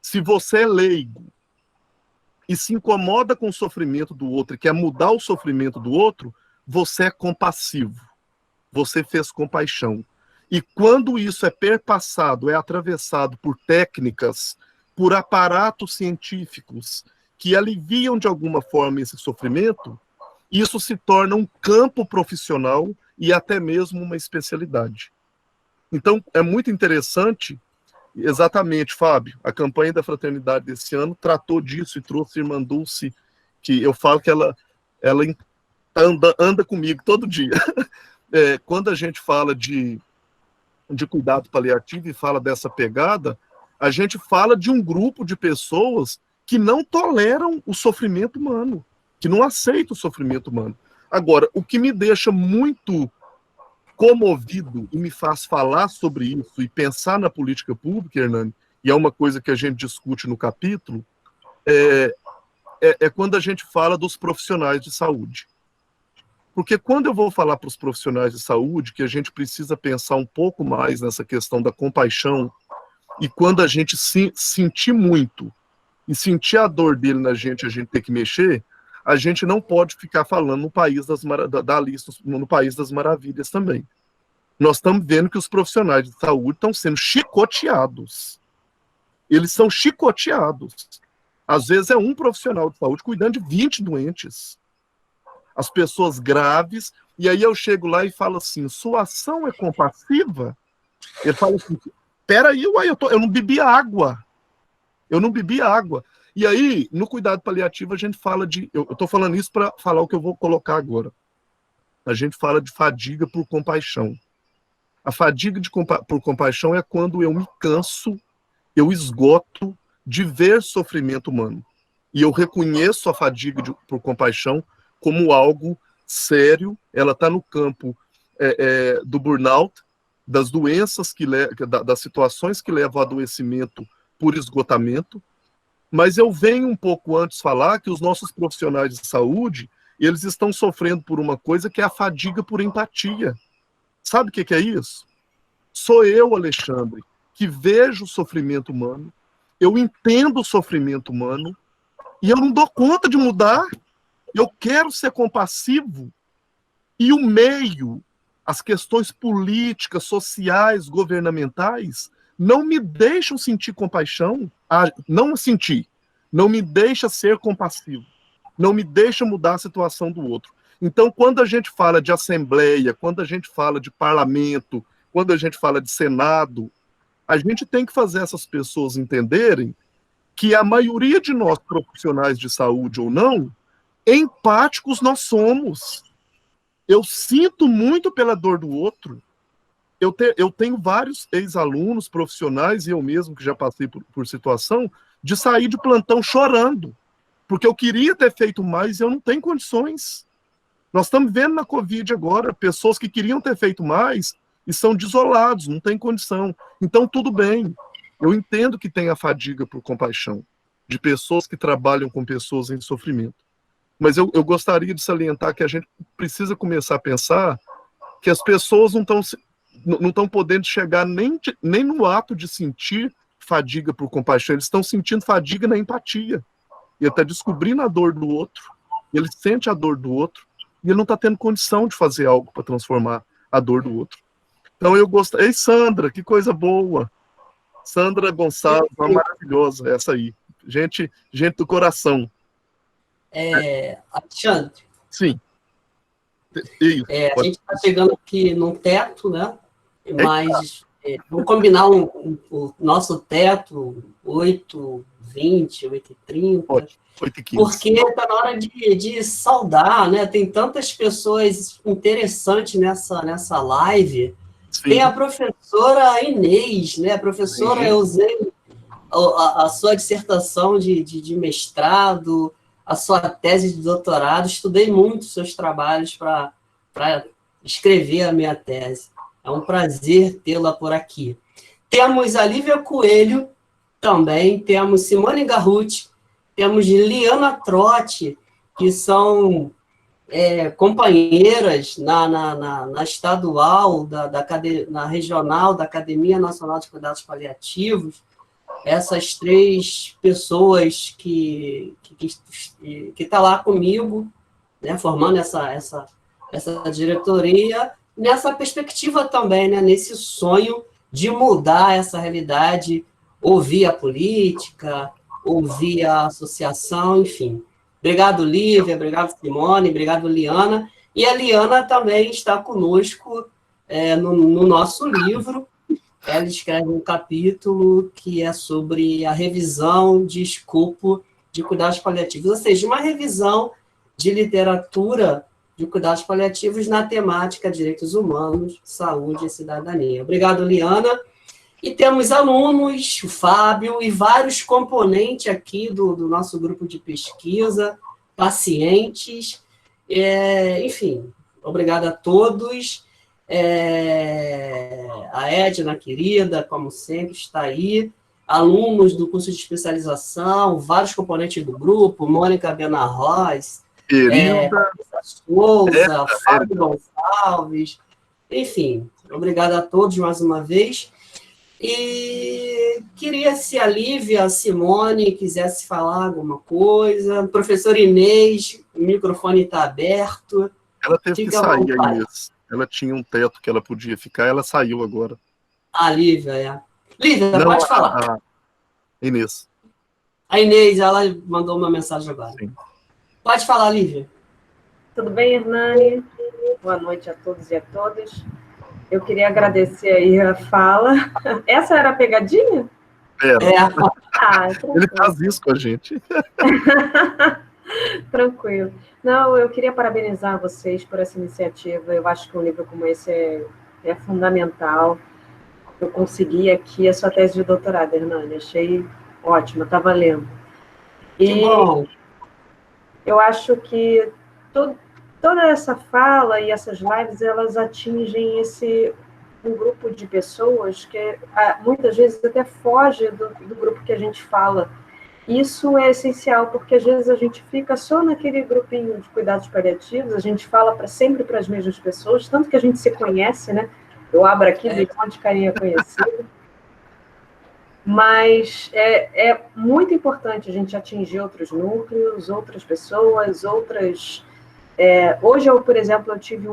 se você é leigo, e se incomoda com o sofrimento do outro e quer mudar o sofrimento do outro, você é compassivo. Você fez compaixão. E quando isso é perpassado, é atravessado por técnicas, por aparatos científicos que aliviam de alguma forma esse sofrimento, isso se torna um campo profissional e até mesmo uma especialidade. Então, é muito interessante. Exatamente, Fábio. A campanha da fraternidade desse ano tratou disso e trouxe a Irmã Dulce, que eu falo que ela anda comigo todo dia. Quando a gente fala de cuidado paliativo e fala dessa pegada, a gente fala de um grupo de pessoas que não toleram o sofrimento humano, que não aceitam o sofrimento humano. Agora, o que me deixa muito comovido e me faz falar sobre isso e pensar na política pública, Hernani, e é uma coisa que a gente discute no capítulo, é quando a gente fala dos profissionais de saúde. Porque quando eu vou falar para os profissionais de saúde que a gente precisa pensar um pouco mais nessa questão da compaixão, e quando a gente sentir muito e sentir a dor dele na gente, a gente ter que mexer, a gente não pode ficar falando no país no país das maravilhas também. Nós estamos vendo que os profissionais de saúde estão sendo chicoteados. Eles são chicoteados. Às vezes é um profissional de saúde cuidando de 20 doentes. As pessoas graves, e aí eu chego lá e falo assim, sua ação é compassiva? Ele fala assim, peraí, eu não bebi água. Eu não bebi água. E aí, no cuidado paliativo, a gente fala de... Eu estou falando isso para falar o que eu vou colocar agora. A gente fala de fadiga por compaixão. A fadiga por compaixão é quando eu me canso, eu esgoto de ver sofrimento humano. E eu reconheço a fadiga por compaixão como algo sério. Ela está no campo do burnout, das doenças, das situações que levam ao adoecimento por esgotamento. Mas eu venho um pouco antes falar que os nossos profissionais de saúde, eles estão sofrendo por uma coisa que é a fadiga por empatia. Sabe o que é isso? Sou eu, Alexandre, que vejo o sofrimento humano, eu entendo o sofrimento humano, e eu não dou conta de mudar. Eu quero ser compassivo, e o meio, as questões políticas, sociais, governamentais, não me deixam sentir compaixão, não sentir, não me deixa ser compassivo, não me deixa mudar a situação do outro. Então, quando a gente fala de assembleia, quando a gente fala de parlamento, quando a gente fala de Senado, a gente tem que fazer essas pessoas entenderem que a maioria de nós, profissionais de saúde ou não, empáticos nós somos. Eu sinto muito pela dor do outro. Eu tenho vários ex-alunos profissionais, e eu mesmo que já passei por situação, de sair de plantão chorando, porque eu queria ter feito mais e eu não tenho condições. Nós estamos vendo na Covid agora, pessoas que queriam ter feito mais e são desolados, não têm condição. Então, tudo bem. Eu entendo que tem a fadiga por compaixão, de pessoas que trabalham com pessoas em sofrimento. Mas eu gostaria de salientar que a gente precisa começar a pensar que as pessoas não estão podendo chegar nem no ato de sentir fadiga por compaixão, eles estão sentindo fadiga na empatia. Ele está descobrindo a dor do outro, ele sente a dor do outro, e ele não está tendo condição de fazer algo para transformar a dor do outro. Então eu gosto. Ei, Sandra, que coisa boa! Sandra Gonçalves, uma maravilhosa, essa aí. Gente do coração. Alexandre. Sim. Isso, a gente está chegando aqui no teto, né? Mas vamos combinar o nosso teto, 8h20, 8h30. 8h15. Porque está na hora de saudar, né? Tem tantas pessoas interessantes nessa live. Sim. Tem a professora Inês, né? A professora, eu usei a sua dissertação de mestrado, a sua tese de doutorado, estudei muito seus trabalhos para escrever a minha tese. É um prazer tê-la por aqui. Temos a Lívia Coelho também, temos Simone Garruti, temos Liana Trotti, que são companheiras na estadual, na regional da Academia Nacional de Cuidados Paliativos. Essas 3 pessoas que estão lá comigo, né, formando essa diretoria, nessa perspectiva também, né, nesse sonho de mudar essa realidade, ouvir a política, ouvir a associação, enfim. Obrigado, Lívia, obrigado, Simone, obrigado, Liana. E a Liana também está conosco no nosso livro. Ela escreve um capítulo que é sobre a revisão de escopo de cuidados paliativos, ou seja, uma revisão de literatura de cuidados paliativos na temática direitos humanos, saúde e cidadania. Obrigado, Liana. E temos alunos, o Fábio, e vários componentes aqui do nosso grupo de pesquisa, pacientes, enfim, obrigado a todos. A Edna, querida, como sempre, está aí. Alunos do curso de especialização, vários componentes do grupo, Mônica Benarroz, Souza, Fábio Gonçalves, enfim, obrigado a todos mais uma vez. E queria, se a Lívia, a Simone quisesse falar alguma coisa. Professora Inês, o microfone está aberto. Ela teve que sair, Inês. Ela tinha um teto que ela podia ficar, ela saiu agora. A Lívia, Lívia, não, pode falar. A Inês. A Inês, ela mandou uma mensagem agora. Sim. Pode falar, Lívia. Tudo bem, Hernani? Boa noite a todos e a todas. Eu queria agradecer aí a fala. Essa era a pegadinha? Era. Ele faz isso com a gente. Tranquilo. Não, eu queria parabenizar vocês por essa iniciativa. Eu acho que um livro como esse é fundamental. Eu consegui aqui a sua tese de doutorado, Hernani. Achei ótima, está valendo. Que bom. Eu acho que toda essa fala e essas lives, elas atingem um grupo de pessoas que muitas vezes até foge do grupo que a gente fala. Isso é essencial, porque às vezes a gente fica só naquele grupinho de cuidados paliativos, a gente fala sempre para as mesmas pessoas, tanto que a gente se conhece, né? Eu abro aqui, de um monte de carinha conhecida. Mas é muito importante a gente atingir outros núcleos, outras pessoas, outras... hoje, por exemplo, eu tive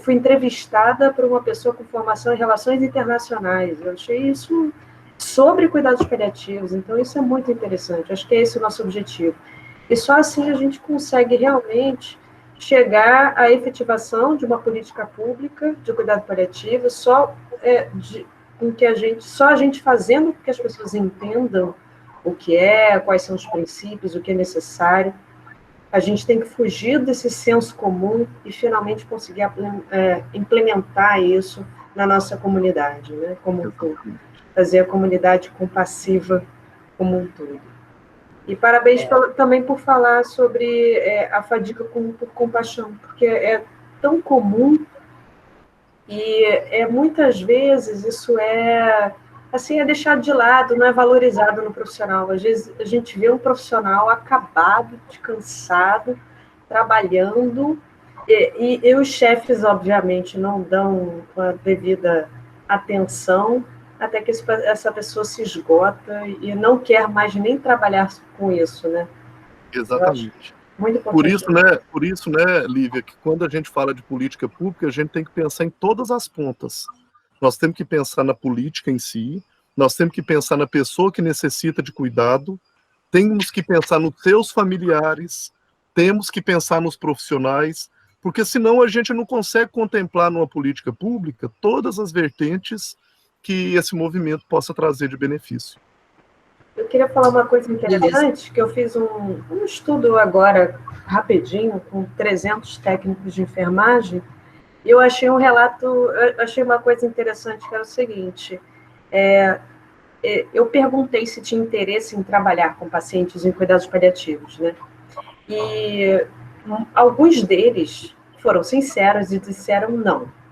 fui entrevistada por uma pessoa com formação em relações internacionais. Eu achei isso sobre cuidados paliativos, então isso é muito interessante. Acho que é esse o nosso objetivo. E só assim a gente consegue realmente chegar à efetivação de uma política pública de cuidado paliativo, só a gente fazendo com que as pessoas entendam o que quais são os princípios, o que é necessário. A gente tem que fugir desse senso comum e finalmente conseguir implementar isso na nossa comunidade, né? Como um todo. Fazer a comunidade compassiva como um todo. E parabéns também por falar sobre a fadiga por compaixão, porque é tão comum e muitas vezes isso assim, é deixado de lado, não é valorizado no profissional. Às vezes a gente vê um profissional acabado, cansado, trabalhando, e os chefes, obviamente, não dão a devida atenção, até que essa pessoa se esgota e não quer mais nem trabalhar com isso, né? Exatamente. Muito importante. Por isso, né, Lívia, que quando a gente fala de política pública, a gente tem que pensar em todas as pontas. Nós temos que pensar na política em si, nós temos que pensar na pessoa que necessita de cuidado, temos que pensar nos seus familiares, temos que pensar nos profissionais, porque senão a gente não consegue contemplar numa política pública todas as vertentes que esse movimento possa trazer de benefício. Eu queria falar uma coisa interessante, que eu fiz um estudo agora, rapidinho, com 300 técnicos de enfermagem, e eu achei um relato, eu achei uma coisa interessante, que era o seguinte, eu perguntei se tinha interesse em trabalhar com pacientes em cuidados paliativos, né? E alguns deles foram sinceros e disseram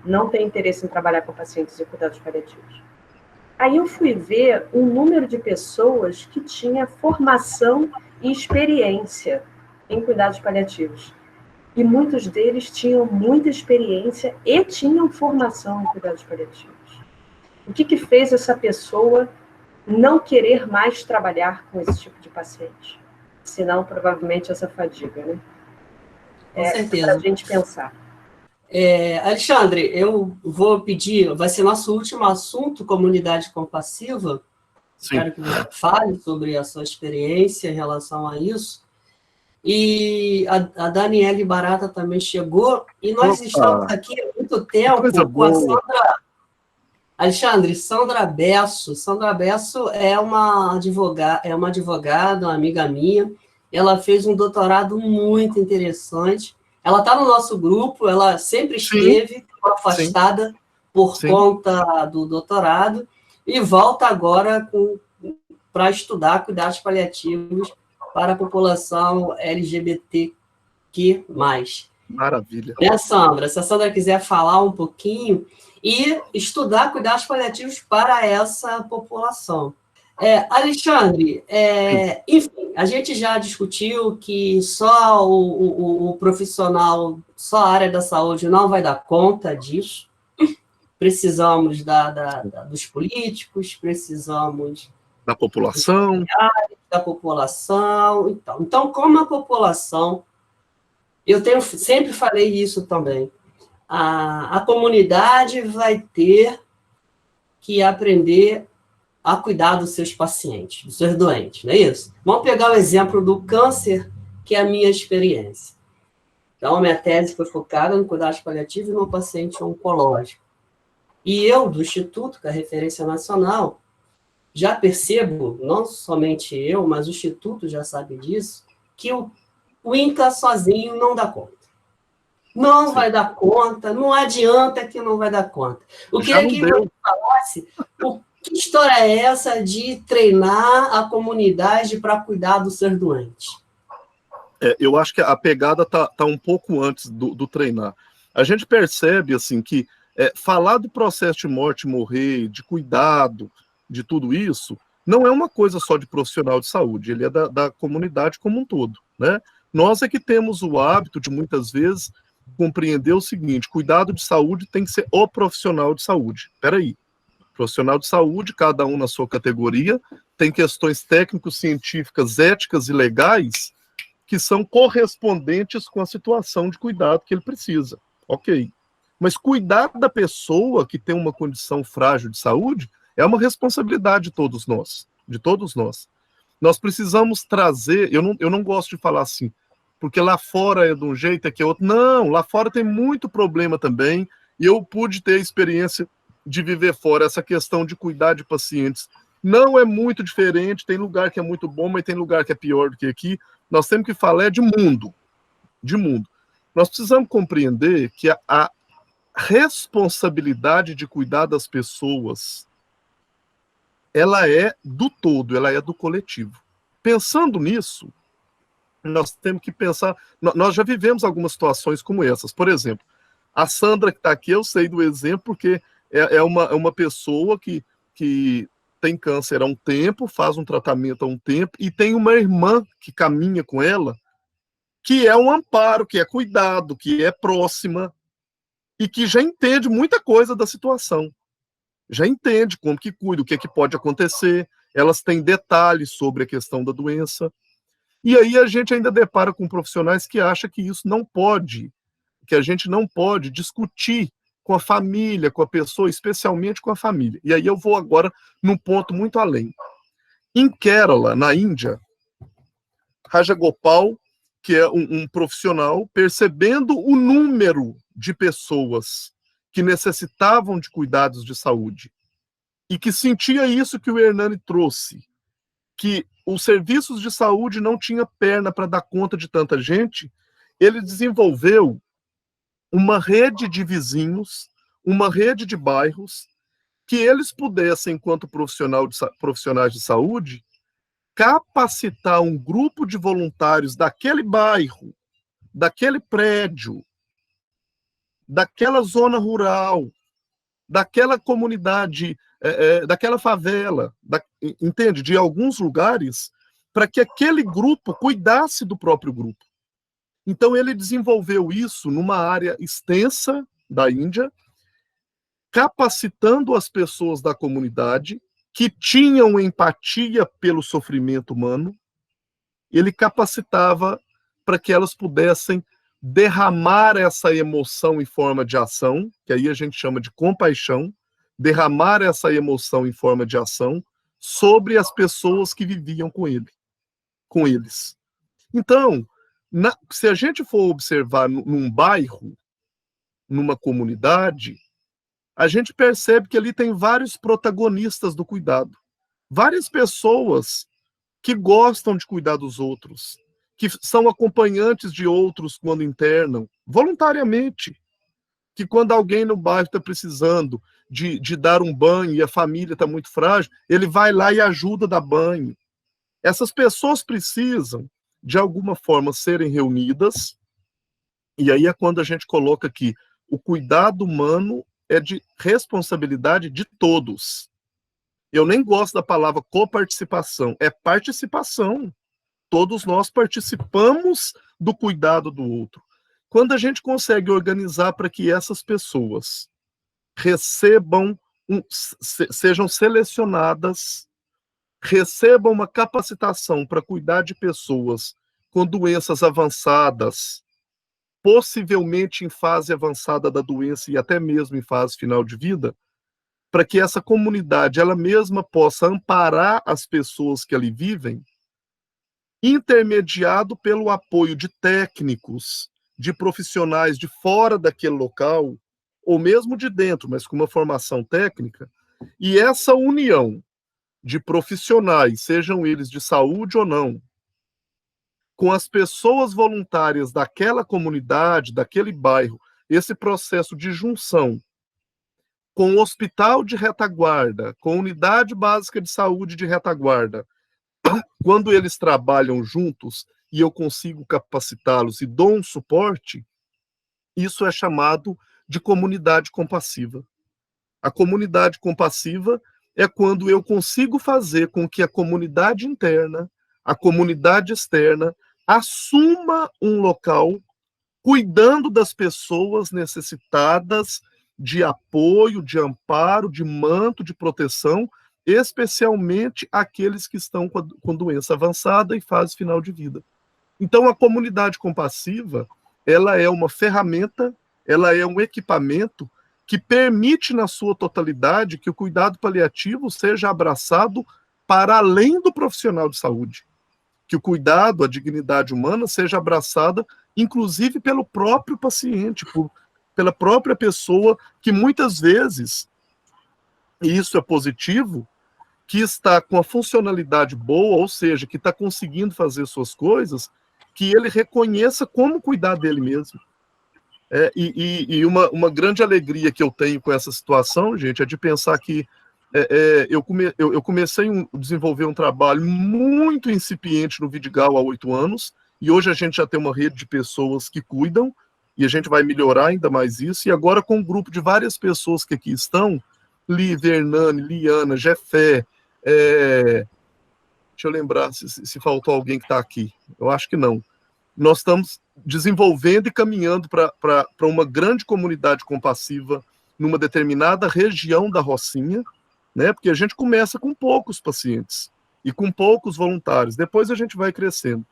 não tem interesse em trabalhar com pacientes em cuidados paliativos. Aí eu fui ver um número de pessoas que tinha formação e experiência em cuidados paliativos. E muitos deles tinham muita experiência e tinham formação em cuidados paliativos. O que fez essa pessoa não querer mais trabalhar com esse tipo de paciente? Senão, provavelmente, essa fadiga, né? Com certeza. Para a gente pensar. Alexandre, eu vou pedir, vai ser nosso último assunto, comunidade compassiva. Sim. Quero que você fale sobre a sua experiência em relação a isso. E a Daniele Barata também chegou, e nós estamos aqui há muito tempo com a Sandra. Alexandre, Sandra Besso. Sandra Besso é uma advogada, uma amiga minha. Ela fez um doutorado muito interessante. Ela está no nosso grupo, ela sempre esteve afastada por conta do doutorado e volta agora para estudar cuidados paliativos para a população LGBTQ+. Maravilha. Sandra? Se a Sandra quiser falar um pouquinho e estudar cuidados paliativos para essa população. Alexandre, enfim, a gente já discutiu que só o profissional, só a área da saúde não vai dar conta disso. Precisamos dos políticos, precisamos da população. Da população. Então, como a população, sempre falei isso também, a comunidade vai ter que aprender a cuidar dos seus pacientes, dos seus doentes, não é isso? Vamos pegar o exemplo do câncer, que é a minha experiência. Então, a minha tese foi focada no cuidados paliativos e no paciente oncológico. E eu, do Instituto, que é a referência nacional, já percebo, não somente eu, mas o Instituto já sabe disso, que o INCA sozinho não dá conta. Não vai dar conta, não adianta que não vai dar conta. Eu queria que você falasse que história é essa de treinar a comunidade para cuidar dos seus doentes? Eu acho que a pegada tá um pouco antes do treinar. A gente percebe assim que falar do processo de morte, morrer, de cuidado, de tudo isso, não é uma coisa só de profissional de saúde, ele é da comunidade como um todo, né? Nós é que temos o hábito de, muitas vezes, compreender o seguinte: cuidado de saúde tem que ser o profissional de saúde. Peraí, profissional de saúde, cada um na sua categoria, tem questões técnico-científicas, éticas e legais que são correspondentes com a situação de cuidado que ele precisa. Ok. Mas cuidar da pessoa que tem uma condição frágil de saúde é uma responsabilidade de todos nós. Nós precisamos trazer, eu não gosto de falar assim, porque lá fora é de um jeito, aqui é outro. Não, lá fora tem muito problema também, e eu pude ter a experiência de viver fora. Essa questão de cuidar de pacientes não é muito diferente, tem lugar que é muito bom, mas tem lugar que é pior do que aqui. Nós temos que falar de mundo. de mundo. Nós precisamos compreender que a responsabilidade de cuidar das pessoas, ela é do todo, ela é do coletivo. Pensando nisso, nós temos que pensar... Nós já vivemos algumas situações como essas. Por exemplo, a Sandra que está aqui, eu sei do exemplo, porque é uma pessoa que tem câncer há um tempo, faz um tratamento há um tempo, e tem uma irmã que caminha com ela, que é um amparo, que é cuidado, que é próxima, e que já entende muita coisa da situação. Já entende como que cuida, o que é que pode acontecer, elas têm detalhes sobre a questão da doença. E aí a gente ainda depara com profissionais que acham que isso não pode, que a gente não pode discutir com a família, com a pessoa, especialmente com a família. E aí eu vou agora num ponto muito além. Em Kerala, na Índia, Raja Gopal, que é um profissional, percebendo o número de pessoas que necessitavam de cuidados de saúde e que sentia isso que o Hernani trouxe, que os serviços de saúde não tinham perna para dar conta de tanta gente, ele desenvolveu uma rede de vizinhos, uma rede de bairros, que eles pudessem, enquanto profissionais de saúde, capacitar um grupo de voluntários daquele bairro, daquele prédio, daquela zona rural, daquela comunidade, daquela favela, entende? De alguns lugares, para que aquele grupo cuidasse do próprio grupo. Então ele desenvolveu isso numa área extensa da Índia, capacitando as pessoas da comunidade que tinham empatia pelo sofrimento humano. Ele capacitava para que elas pudessem derramar essa emoção em forma de ação, que aí a gente chama de compaixão, derramar essa emoção em forma de ação sobre as pessoas que viviam com eles. Então, se a gente for observar num bairro, numa comunidade, a gente percebe que ali tem vários protagonistas do cuidado. Várias pessoas que gostam de cuidar dos outros, que são acompanhantes de outros quando internam, voluntariamente. Que quando alguém no bairro está precisando de dar um banho e a família está muito frágil, ele vai lá e ajuda a dar banho. Essas pessoas precisam, de alguma forma, serem reunidas, e aí é quando a gente coloca que o cuidado humano é de responsabilidade de todos. Eu nem gosto da palavra coparticipação, é participação. Todos nós participamos do cuidado do outro. Quando a gente consegue organizar para que essas pessoas recebam, sejam selecionadas, recebam uma capacitação para cuidar de pessoas com doenças avançadas, possivelmente em fase avançada da doença e até mesmo em fase final de vida, para que essa comunidade ela mesma possa amparar as pessoas que ali vivem, intermediado pelo apoio de técnicos, de profissionais de fora daquele local, ou mesmo de dentro, mas com uma formação técnica, e essa união de profissionais, sejam eles de saúde ou não, com as pessoas voluntárias daquela comunidade, daquele bairro, esse processo de junção com o hospital de retaguarda, com a unidade básica de saúde de retaguarda, quando eles trabalham juntos e eu consigo capacitá-los e dou um suporte, isso é chamado de comunidade compassiva. A comunidade compassiva é quando eu consigo fazer com que a comunidade interna, a comunidade externa, assuma um local cuidando das pessoas necessitadas de apoio, de amparo, de manto, de proteção, especialmente aqueles que estão com doença avançada e fase final de vida. Então, a comunidade compassiva, ela é uma ferramenta, ela é um equipamento que permite, na sua totalidade, que o cuidado paliativo seja abraçado para além do profissional de saúde. Que o cuidado, a dignidade humana seja abraçada, inclusive pelo próprio paciente, pela própria pessoa, que muitas vezes, e isso é positivo, que está com a funcionalidade boa, ou seja, que está conseguindo fazer suas coisas, que ele reconheça como cuidar dele mesmo. E uma grande alegria que eu tenho com essa situação, gente, é de pensar que eu comecei a desenvolver um trabalho muito incipiente no Vidigal há 8 anos, e hoje a gente já tem uma rede de pessoas que cuidam, e a gente vai melhorar ainda mais isso, e agora com um grupo de várias pessoas que aqui estão, Lívia, Hernani, Liana, Jefé, deixa eu lembrar se faltou alguém que está aqui, eu acho que não. Nós estamos desenvolvendo e caminhando para uma grande comunidade compassiva numa determinada região da Rocinha, né? Porque a gente começa com poucos pacientes e com poucos voluntários, depois a gente vai crescendo.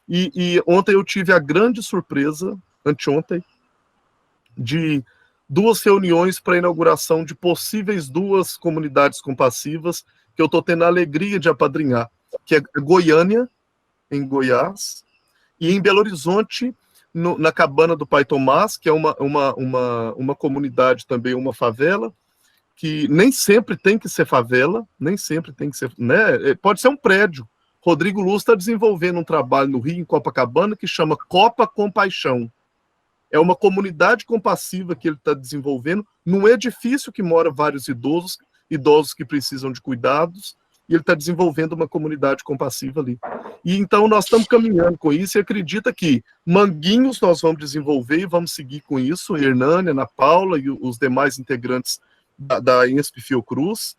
E ontem eu tive a grande surpresa, anteontem, de 2 reuniões para a inauguração de possíveis 2 comunidades compassivas que eu estou tendo a alegria de apadrinhar, que é Goiânia, em Goiás, e em Belo Horizonte, na Cabana do Pai Tomás, que é uma comunidade também, uma favela, que nem sempre tem que ser favela, nem sempre tem que ser, né? Pode ser um prédio. Rodrigo Luz está desenvolvendo um trabalho no Rio, em Copacabana, que chama Copa Compaixão. É uma comunidade compassiva que ele está desenvolvendo num edifício que mora vários idosos que precisam de cuidados, e ele está desenvolvendo uma comunidade compassiva ali. E então nós estamos caminhando com isso, e acredita que Manguinhos nós vamos desenvolver e vamos seguir com isso, Hernani, Ana Paula e os demais integrantes da INSP Fiocruz.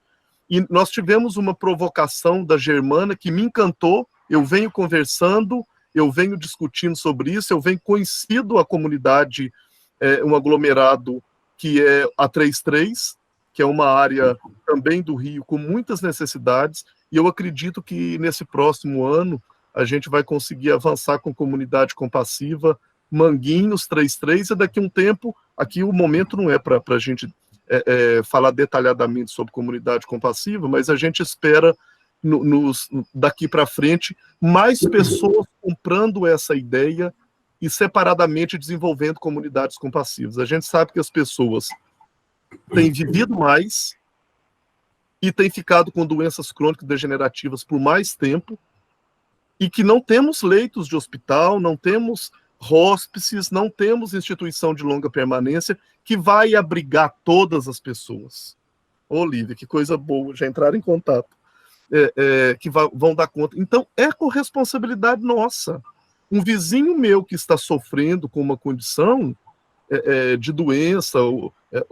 E nós tivemos uma provocação da Germana que me encantou, eu venho conversando, eu venho discutindo sobre isso, eu venho conhecido a comunidade, um aglomerado que é a 33, que é uma área também do Rio com muitas necessidades, e eu acredito que nesse próximo ano a gente vai conseguir avançar com comunidade compassiva, Manguinhos, 33, e daqui a um tempo, aqui o momento não é para a gente falar detalhadamente sobre comunidade compassiva, mas a gente espera, daqui para frente, mais pessoas comprando essa ideia e separadamente desenvolvendo comunidades compassivas. A gente sabe que as pessoas têm vivido mais e têm ficado com doenças crônicas degenerativas por mais tempo, e que não temos leitos de hospital, não temos hóspices, não temos instituição de longa permanência que vai abrigar todas as pessoas. Olívia, que coisa boa, já entraram em contato, que vão dar conta. Então, é corresponsabilidade nossa. Um vizinho meu que está sofrendo com uma condição de doença,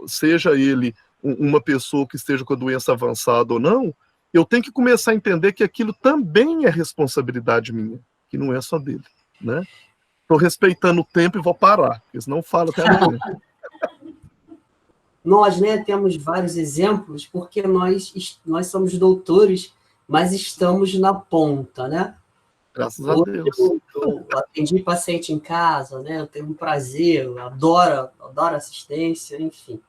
seja ele uma pessoa que esteja com a doença avançada ou não, eu tenho que começar a entender que aquilo também é responsabilidade minha, que não é só dele, né? Estou respeitando o tempo e vou parar, porque senão falo até amanhã. Nós, né, temos vários exemplos, porque nós somos doutores, mas estamos na ponta, né? Graças a Deus. Eu atendi paciente em casa, né? Eu tenho um prazer, eu adoro assistência, enfim.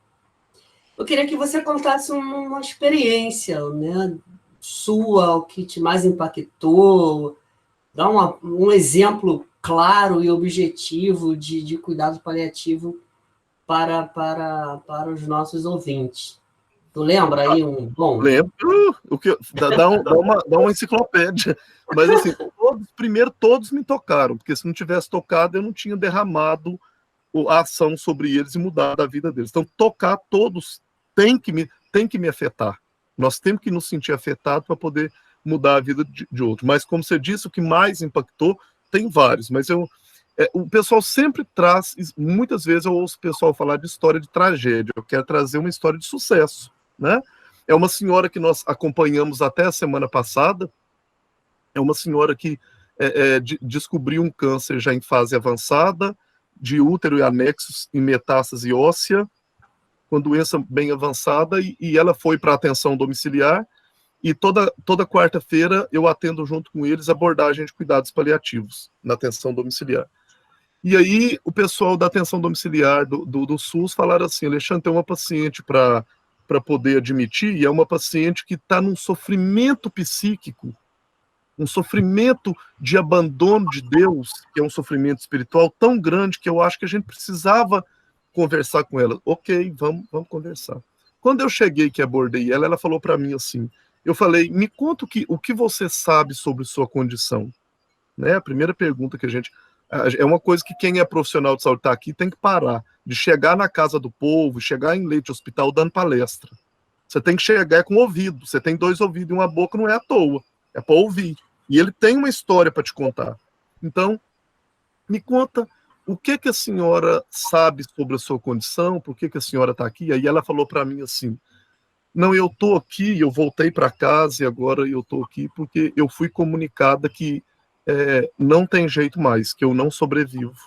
Eu queria que você contasse uma experiência, né, sua, o que te mais impactou, dá um exemplo claro e objetivo de cuidado paliativo para os nossos ouvintes. Tu lembra aí um bom? Lembro, dá uma enciclopédia. Mas assim, todos me tocaram, porque se não tivesse tocado, eu não tinha derramado a ação sobre eles e mudado a vida deles. Então, tocar todos tem que me afetar. Nós temos que nos sentir afetados para poder mudar a vida de outro. Mas, como você disse, o que mais impactou, tem vários, mas o pessoal sempre traz, muitas vezes eu ouço o pessoal falar de história de tragédia, eu quero trazer uma história de sucesso, né? É uma senhora que nós acompanhamos até a semana passada, é uma senhora que descobriu um câncer já em fase avançada, de útero e anexos em metástase óssea, com doença bem avançada, e ela foi para atenção domiciliar, e toda quarta-feira eu atendo junto com eles abordagem de cuidados paliativos na atenção domiciliar. E aí o pessoal da atenção domiciliar do SUS falaram assim: Alexandre, tem uma paciente para poder admitir, e é uma paciente que está num sofrimento psíquico, um sofrimento de abandono de Deus, que é um sofrimento espiritual tão grande que eu acho que a gente precisava conversar com ela. Ok, vamos conversar. Quando eu cheguei que abordei ela, ela falou para mim assim, eu falei, me conta o que você sabe sobre sua condição. né? A primeira pergunta que a gente... É uma coisa que quem é profissional de saúde está aqui tem que parar de chegar na casa do povo, chegar em leite de hospital dando palestra. Você tem que chegar com ouvido. Você tem 2 ouvidos e uma boca, não é à toa. É para ouvir. E ele tem uma história para te contar. Então, me conta o que a senhora sabe sobre a sua condição, por que a senhora está aqui. Aí ela falou para mim assim, não, eu estou aqui, eu voltei para casa e agora eu estou aqui porque eu fui comunicada que não tem jeito mais, que eu não sobrevivo,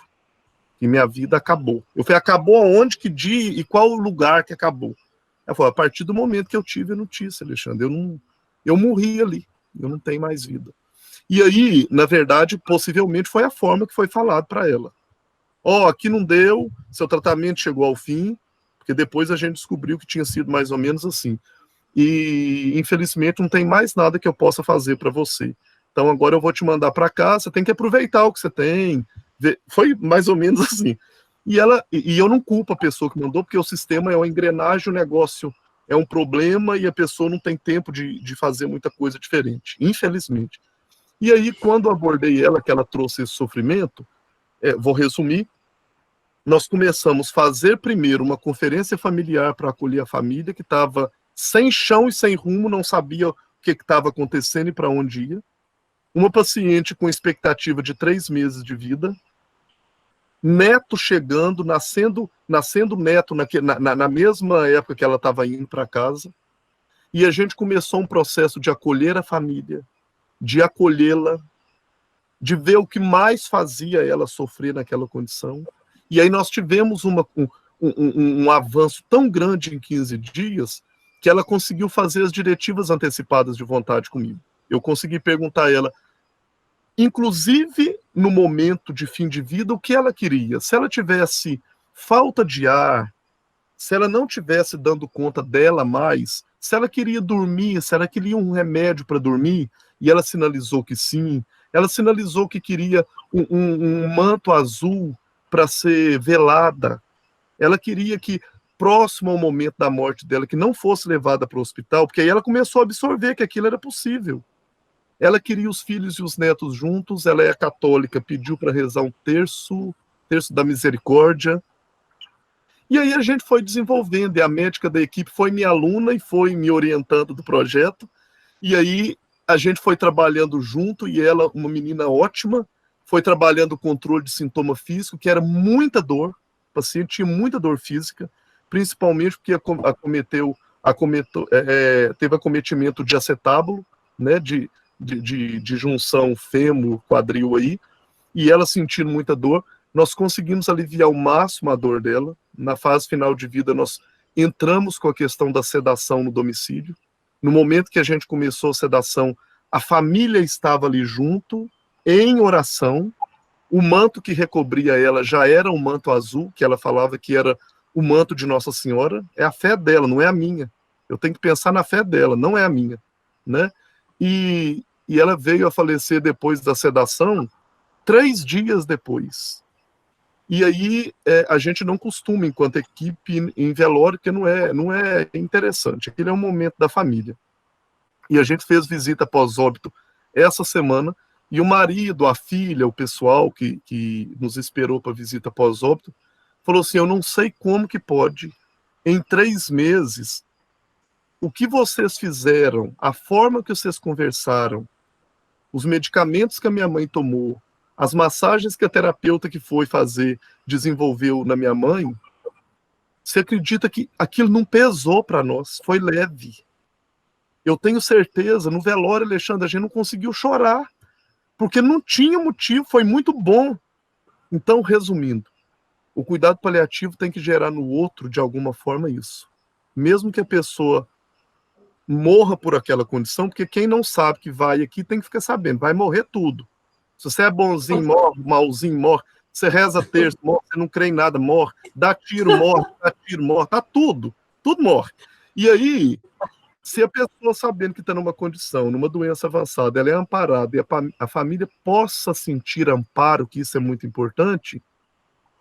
que minha vida acabou. Eu falei, acabou aonde, que dia e qual lugar que acabou? Ela falou, a partir do momento que eu tive a notícia, Alexandre, eu morri ali, eu não tenho mais vida. E aí, na verdade, possivelmente foi a forma que foi falado para ela. Aqui não deu, seu tratamento chegou ao fim, porque depois a gente descobriu que tinha sido mais ou menos assim. E, infelizmente, não tem mais nada que eu possa fazer para você. Então, agora eu vou te mandar para cá, você tem que aproveitar o que você tem. Foi mais ou menos assim. E eu não culpo a pessoa que mandou, porque o sistema é uma engrenagem, o negócio é um problema e a pessoa não tem tempo de fazer muita coisa diferente, infelizmente. E aí, quando eu abordei ela, que ela trouxe esse sofrimento, vou resumir, nós começamos a fazer primeiro uma conferência familiar para acolher a família, que estava sem chão e sem rumo, não sabia o que estava acontecendo e para onde ia. Uma paciente com expectativa de 3 meses de vida, neto chegando, nascendo neto na mesma época que ela estava indo para casa, e a gente começou um processo de acolher a família, de acolhê-la, de ver o que mais fazia ela sofrer naquela condição. E aí nós tivemos um avanço tão grande em 15 dias que ela conseguiu fazer as diretivas antecipadas de vontade comigo. Eu consegui perguntar a ela, inclusive no momento de fim de vida, o que ela queria. Se ela tivesse falta de ar, se ela não tivesse dando conta dela mais, se ela queria dormir, se ela queria um remédio para dormir, e ela sinalizou que sim, ela sinalizou que queria um manto azul para ser velada, ela queria que, próximo ao momento da morte dela, que não fosse levada para o hospital, porque aí ela começou a absorver que aquilo era possível. Ela queria os filhos e os netos juntos, ela é católica, pediu para rezar um terço da misericórdia. E aí a gente foi desenvolvendo, e a médica da equipe foi minha aluna e foi me orientando do projeto. E aí a gente foi trabalhando junto, e ela, uma menina ótima, foi trabalhando o controle de sintoma físico, que era muita dor, o paciente tinha muita dor física, principalmente porque teve acometimento de acetábulo, né, de junção fêmur-quadril aí, e ela sentindo muita dor. Nós conseguimos aliviar ao máximo a dor dela. Na fase final de vida, nós entramos com a questão da sedação no domicílio. No momento que a gente começou a sedação, a família estava ali junto, em oração. O manto que recobria ela já era um manto azul, que ela falava que era o manto de Nossa Senhora. É a fé dela, não é a minha. Eu tenho que pensar na fé dela, não é a minha, né? E ela veio a falecer depois da sedação, 3 dias depois. E aí a gente não costuma, enquanto equipe, em velório, porque não é interessante. Aquele é um momento da família. E a gente fez visita pós-óbito essa semana, e o marido, a filha, o pessoal que nos esperou para visita pós-óbito, falou assim, eu não sei como que pode, em 3 meses, o que vocês fizeram, a forma que vocês conversaram, os medicamentos que a minha mãe tomou, as massagens que a terapeuta que foi fazer desenvolveu na minha mãe, você acredita que aquilo não pesou para nós, foi leve. Eu tenho certeza, no velório, Alexandre, a gente não conseguiu chorar, porque não tinha motivo, foi muito bom. Então, resumindo, o cuidado paliativo tem que gerar no outro, de alguma forma, isso. Mesmo que a pessoa morra por aquela condição, porque quem não sabe que vai aqui tem que ficar sabendo, vai morrer tudo. Se você é bonzinho, morre, malzinho, morre. Você reza terço, morre, você não crê em nada, morre. Dá tiro, morre. Tá tudo morre. E aí, se a pessoa sabendo que está numa condição, numa doença avançada, ela é amparada e a família possa sentir amparo, que isso é muito importante,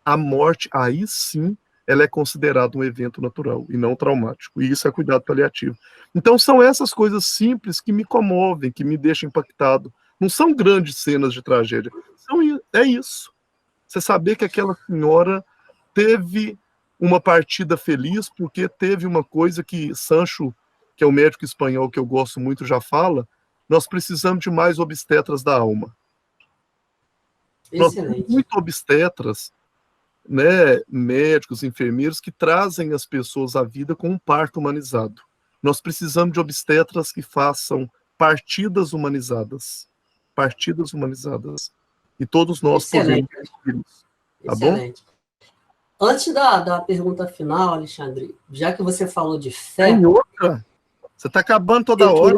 a morte, aí sim, ela é considerada um evento natural e não traumático. E isso é cuidado paliativo. Então, são essas coisas simples que me comovem, que me deixam impactado Não são grandes cenas de tragédia. É isso. Você saber que aquela senhora teve uma partida feliz porque teve uma coisa que Sancho, que é o médico espanhol que eu gosto muito, já fala: nós precisamos de mais obstetras da alma. Nós temos muito obstetras, né, médicos, enfermeiros, que trazem as pessoas à vida com um parto humanizado. Nós precisamos de obstetras que façam partidas humanizadas. Partidas humanizadas. E todos nós podemos conseguir isso. Tá Excelente. Bom? Antes da pergunta final, Alexandre, já que você falou de fé... Tem outra? Você está acabando toda hora.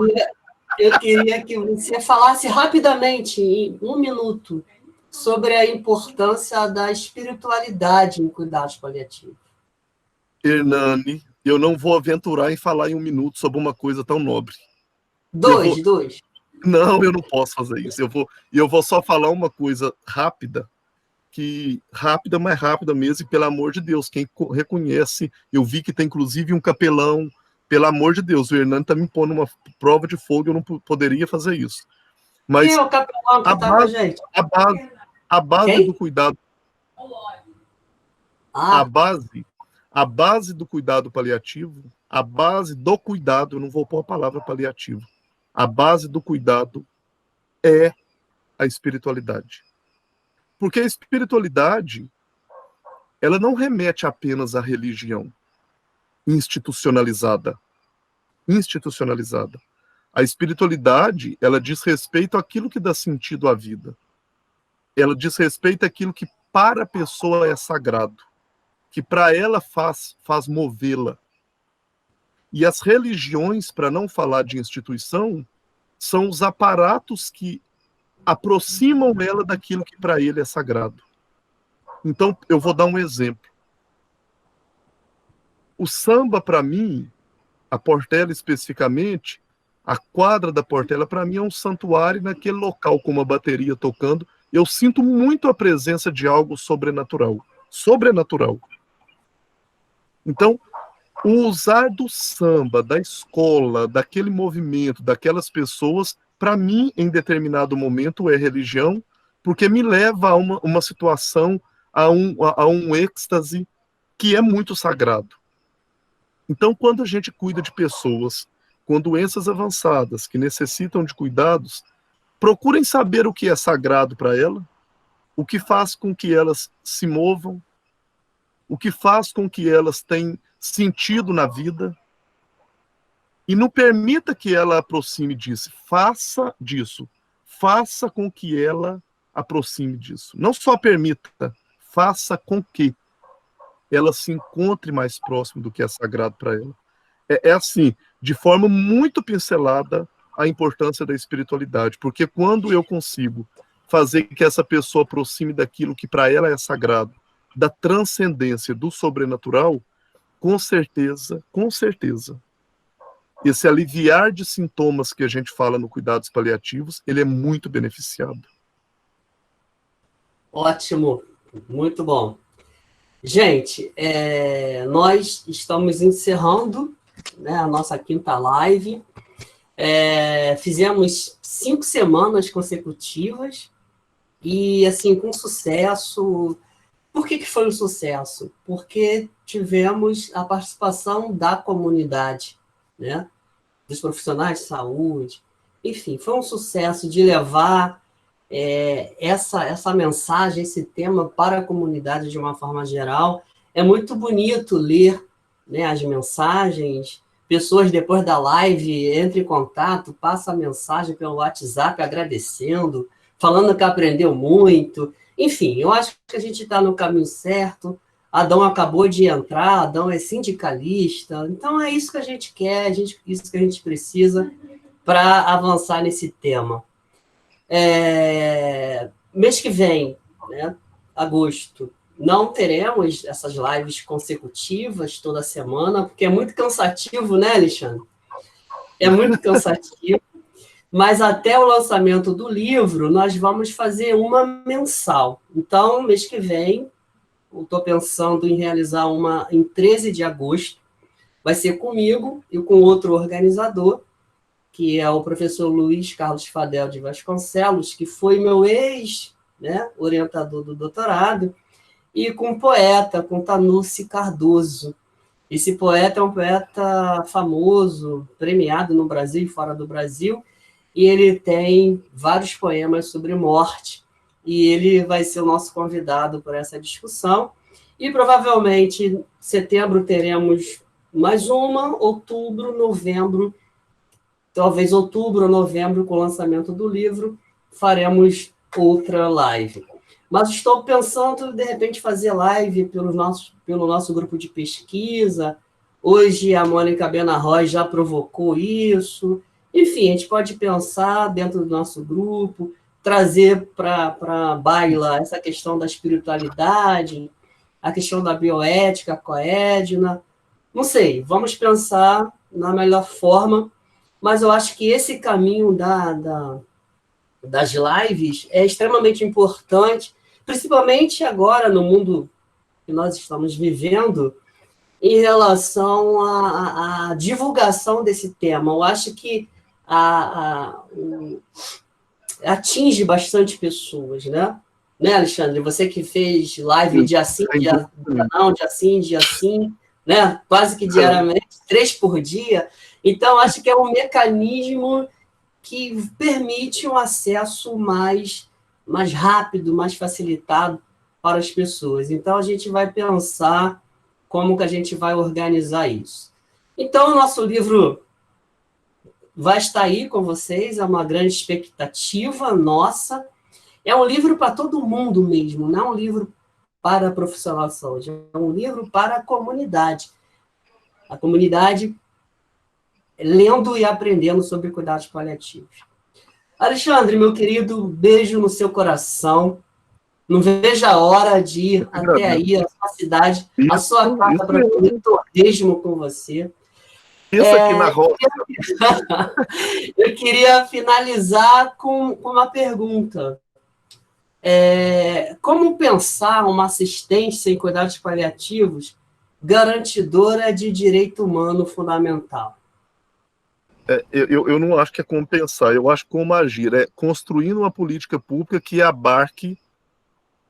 Eu queria que você falasse rapidamente, em 1 minuto, sobre a importância da espiritualidade em cuidados paliativos. Hernani, eu não vou aventurar em falar em 1 minuto sobre uma coisa tão nobre. Dois. Não, eu não posso fazer isso. Eu vou só falar uma coisa rápida, mas rápida mesmo, e pelo amor de Deus, quem reconhece, eu vi que tem inclusive um capelão, pelo amor de Deus, o Hernani está me pondo uma prova de fogo, eu não poderia fazer isso. Mas quem é o capelão que tá com a gente? A base do cuidado. A base do cuidado paliativo, a base do cuidado, eu não vou pôr a palavra paliativo, a base do cuidado é a espiritualidade. Porque a espiritualidade, ela não remete apenas à religião institucionalizada. A espiritualidade, ela diz respeito àquilo que dá sentido à vida. Ela diz respeito àquilo que para a pessoa é sagrado, que para ela faz movê-la. E as religiões, para não falar de instituição, são os aparatos que aproximam ela daquilo que para ele é sagrado. Então, eu vou dar um exemplo. O samba, para mim, a Portela especificamente, a quadra da Portela, para mim, é um santuário naquele local com uma bateria tocando. Eu sinto muito a presença de algo sobrenatural. Sobrenatural. Então, o usar do samba, da escola, daquele movimento, daquelas pessoas, para mim, em determinado momento, é religião, porque me leva a uma situação, a um êxtase que é muito sagrado. Então, quando a gente cuida de pessoas com doenças avançadas, que necessitam de cuidados, procurem saber o que é sagrado para ela, o que faz com que elas se movam, o que faz com que elas tenham sentido na vida, e não permita que ela aproxime disso. Faça disso. Faça com que ela aproxime disso. Não só permita, faça com que ela se encontre mais próximo do que é sagrado para ela. É assim, de forma muito pincelada, a importância da espiritualidade, porque quando eu consigo fazer que essa pessoa aproxime daquilo que para ela é sagrado, da transcendência, do sobrenatural, com certeza, esse aliviar de sintomas que a gente fala no cuidados paliativos, ele é muito beneficiado. Ótimo, muito bom. Gente, nós estamos encerrando, né, a nossa 5ª live. Fizemos 5 semanas consecutivas e, assim, com sucesso. Por que foi um sucesso? Porque tivemos a participação da comunidade, né? Dos profissionais de saúde. Enfim, foi um sucesso de levar essa mensagem, esse tema para a comunidade de uma forma geral. É muito bonito ler, né, as mensagens. Pessoas, depois da live, entram em contato, passam a mensagem pelo WhatsApp agradecendo, falando que aprendeu muito. Enfim, eu acho que a gente está no caminho certo. Adão acabou de entrar, Adão é sindicalista. Então, é isso que a gente quer, isso que a gente precisa para avançar nesse tema. Mês que vem, né, agosto, não teremos essas lives consecutivas toda semana, porque é muito cansativo, né, Alexandre? É muito cansativo. Mas até o lançamento do livro, nós vamos fazer uma mensal. Então, mês que vem, eu estou pensando em realizar uma em 13 de agosto. Vai ser comigo e com outro organizador. que é o professor Luiz Carlos Fadel de Vasconcelos, que foi meu orientador do doutorado, e com um poeta, com Tanucci Cardoso. Esse poeta é um poeta famoso, premiado no Brasil e fora do Brasil, e ele tem vários poemas sobre morte, e ele vai ser o nosso convidado para essa discussão. E provavelmente em setembro teremos mais uma, outubro, novembro, talvez outubro ou novembro, com o lançamento do livro, faremos outra live. Mas estou pensando, de repente, fazer live pelo nosso grupo de pesquisa. Hoje a Mônica Benarroz já provocou isso. Enfim, a gente pode pensar dentro do nosso grupo, trazer para a baila essa questão da espiritualidade, a questão da bioética com a Edna. Não sei, vamos pensar na melhor forma, mas eu acho que esse caminho das lives é extremamente importante, principalmente agora no mundo que nós estamos vivendo, em relação à divulgação desse tema. Eu acho que atinge bastante pessoas, né? Né, Alexandre? Você que fez live dia sim, dia não, dia sim, dia sim, né? Quase que diariamente, 3 por dia. Então, acho que é um mecanismo que permite um acesso mais rápido, mais facilitado para as pessoas. Então, a gente vai pensar como que a gente vai organizar isso. Então, o nosso livro vai estar aí com vocês, é uma grande expectativa nossa. É um livro para todo mundo mesmo, não é um livro para profissional de saúde, é um livro para a comunidade. A comunidade lendo e aprendendo sobre cuidados paliativos. Alexandre, meu querido, beijo no seu coração. Não vejo a hora de ir até aí, a sua cidade, a sua casa, para fazer torresmo com você. Isso aqui na roça. Eu queria finalizar com uma pergunta. Como pensar uma assistência em cuidados paliativos garantidora de direito humano fundamental? Eu não acho que é como pensar, eu acho como agir, é construindo uma política pública que abarque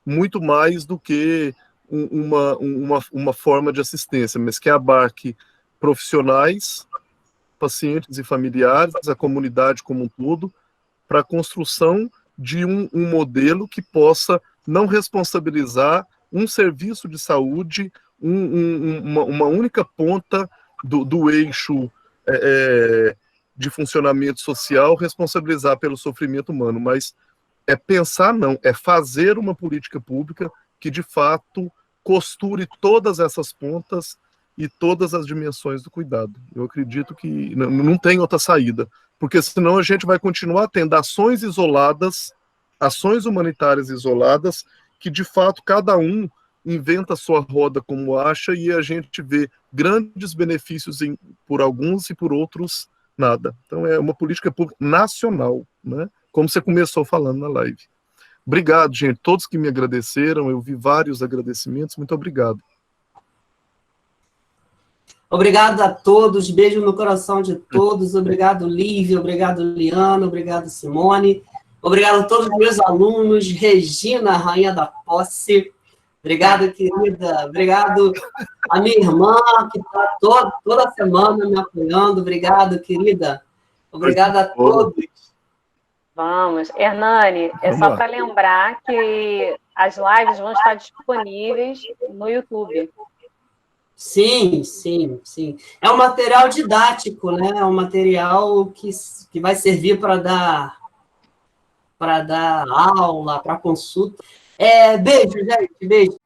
muito mais do que uma forma de assistência, mas que abarque profissionais, pacientes e familiares, a comunidade como um todo, para a construção de um modelo que possa não responsabilizar um serviço de saúde, uma única ponta do eixo de funcionamento social, responsabilizar pelo sofrimento humano, mas pensar não, é fazer uma política pública que, de fato, costure todas essas pontas e todas as dimensões do cuidado. Eu acredito que não tem outra saída, porque senão a gente vai continuar tendo ações isoladas, ações humanitárias isoladas, que, de fato, cada um inventa a sua roda como acha e a gente vê grandes benefícios por alguns e por outros nada. Então é uma política pública nacional, né? Como você começou falando na live. Obrigado, gente. Todos que me agradeceram, eu vi vários agradecimentos. Muito obrigado. Obrigado a todos. Beijo no coração de todos. Obrigado, Lívia. Obrigado, Liana. Obrigado, Simone. Obrigado a todos os meus alunos. Regina, rainha da posse. Obrigado, querida. Obrigado a minha irmã, que está toda semana me apoiando. Obrigado, querida. Obrigado a todos. Vamos. Hernani, só para lembrar que as lives vão estar disponíveis no YouTube. Sim, sim, sim. É um material didático, né? É um material que vai servir para dar aula, para consulta. Beijo, gente. Beijo.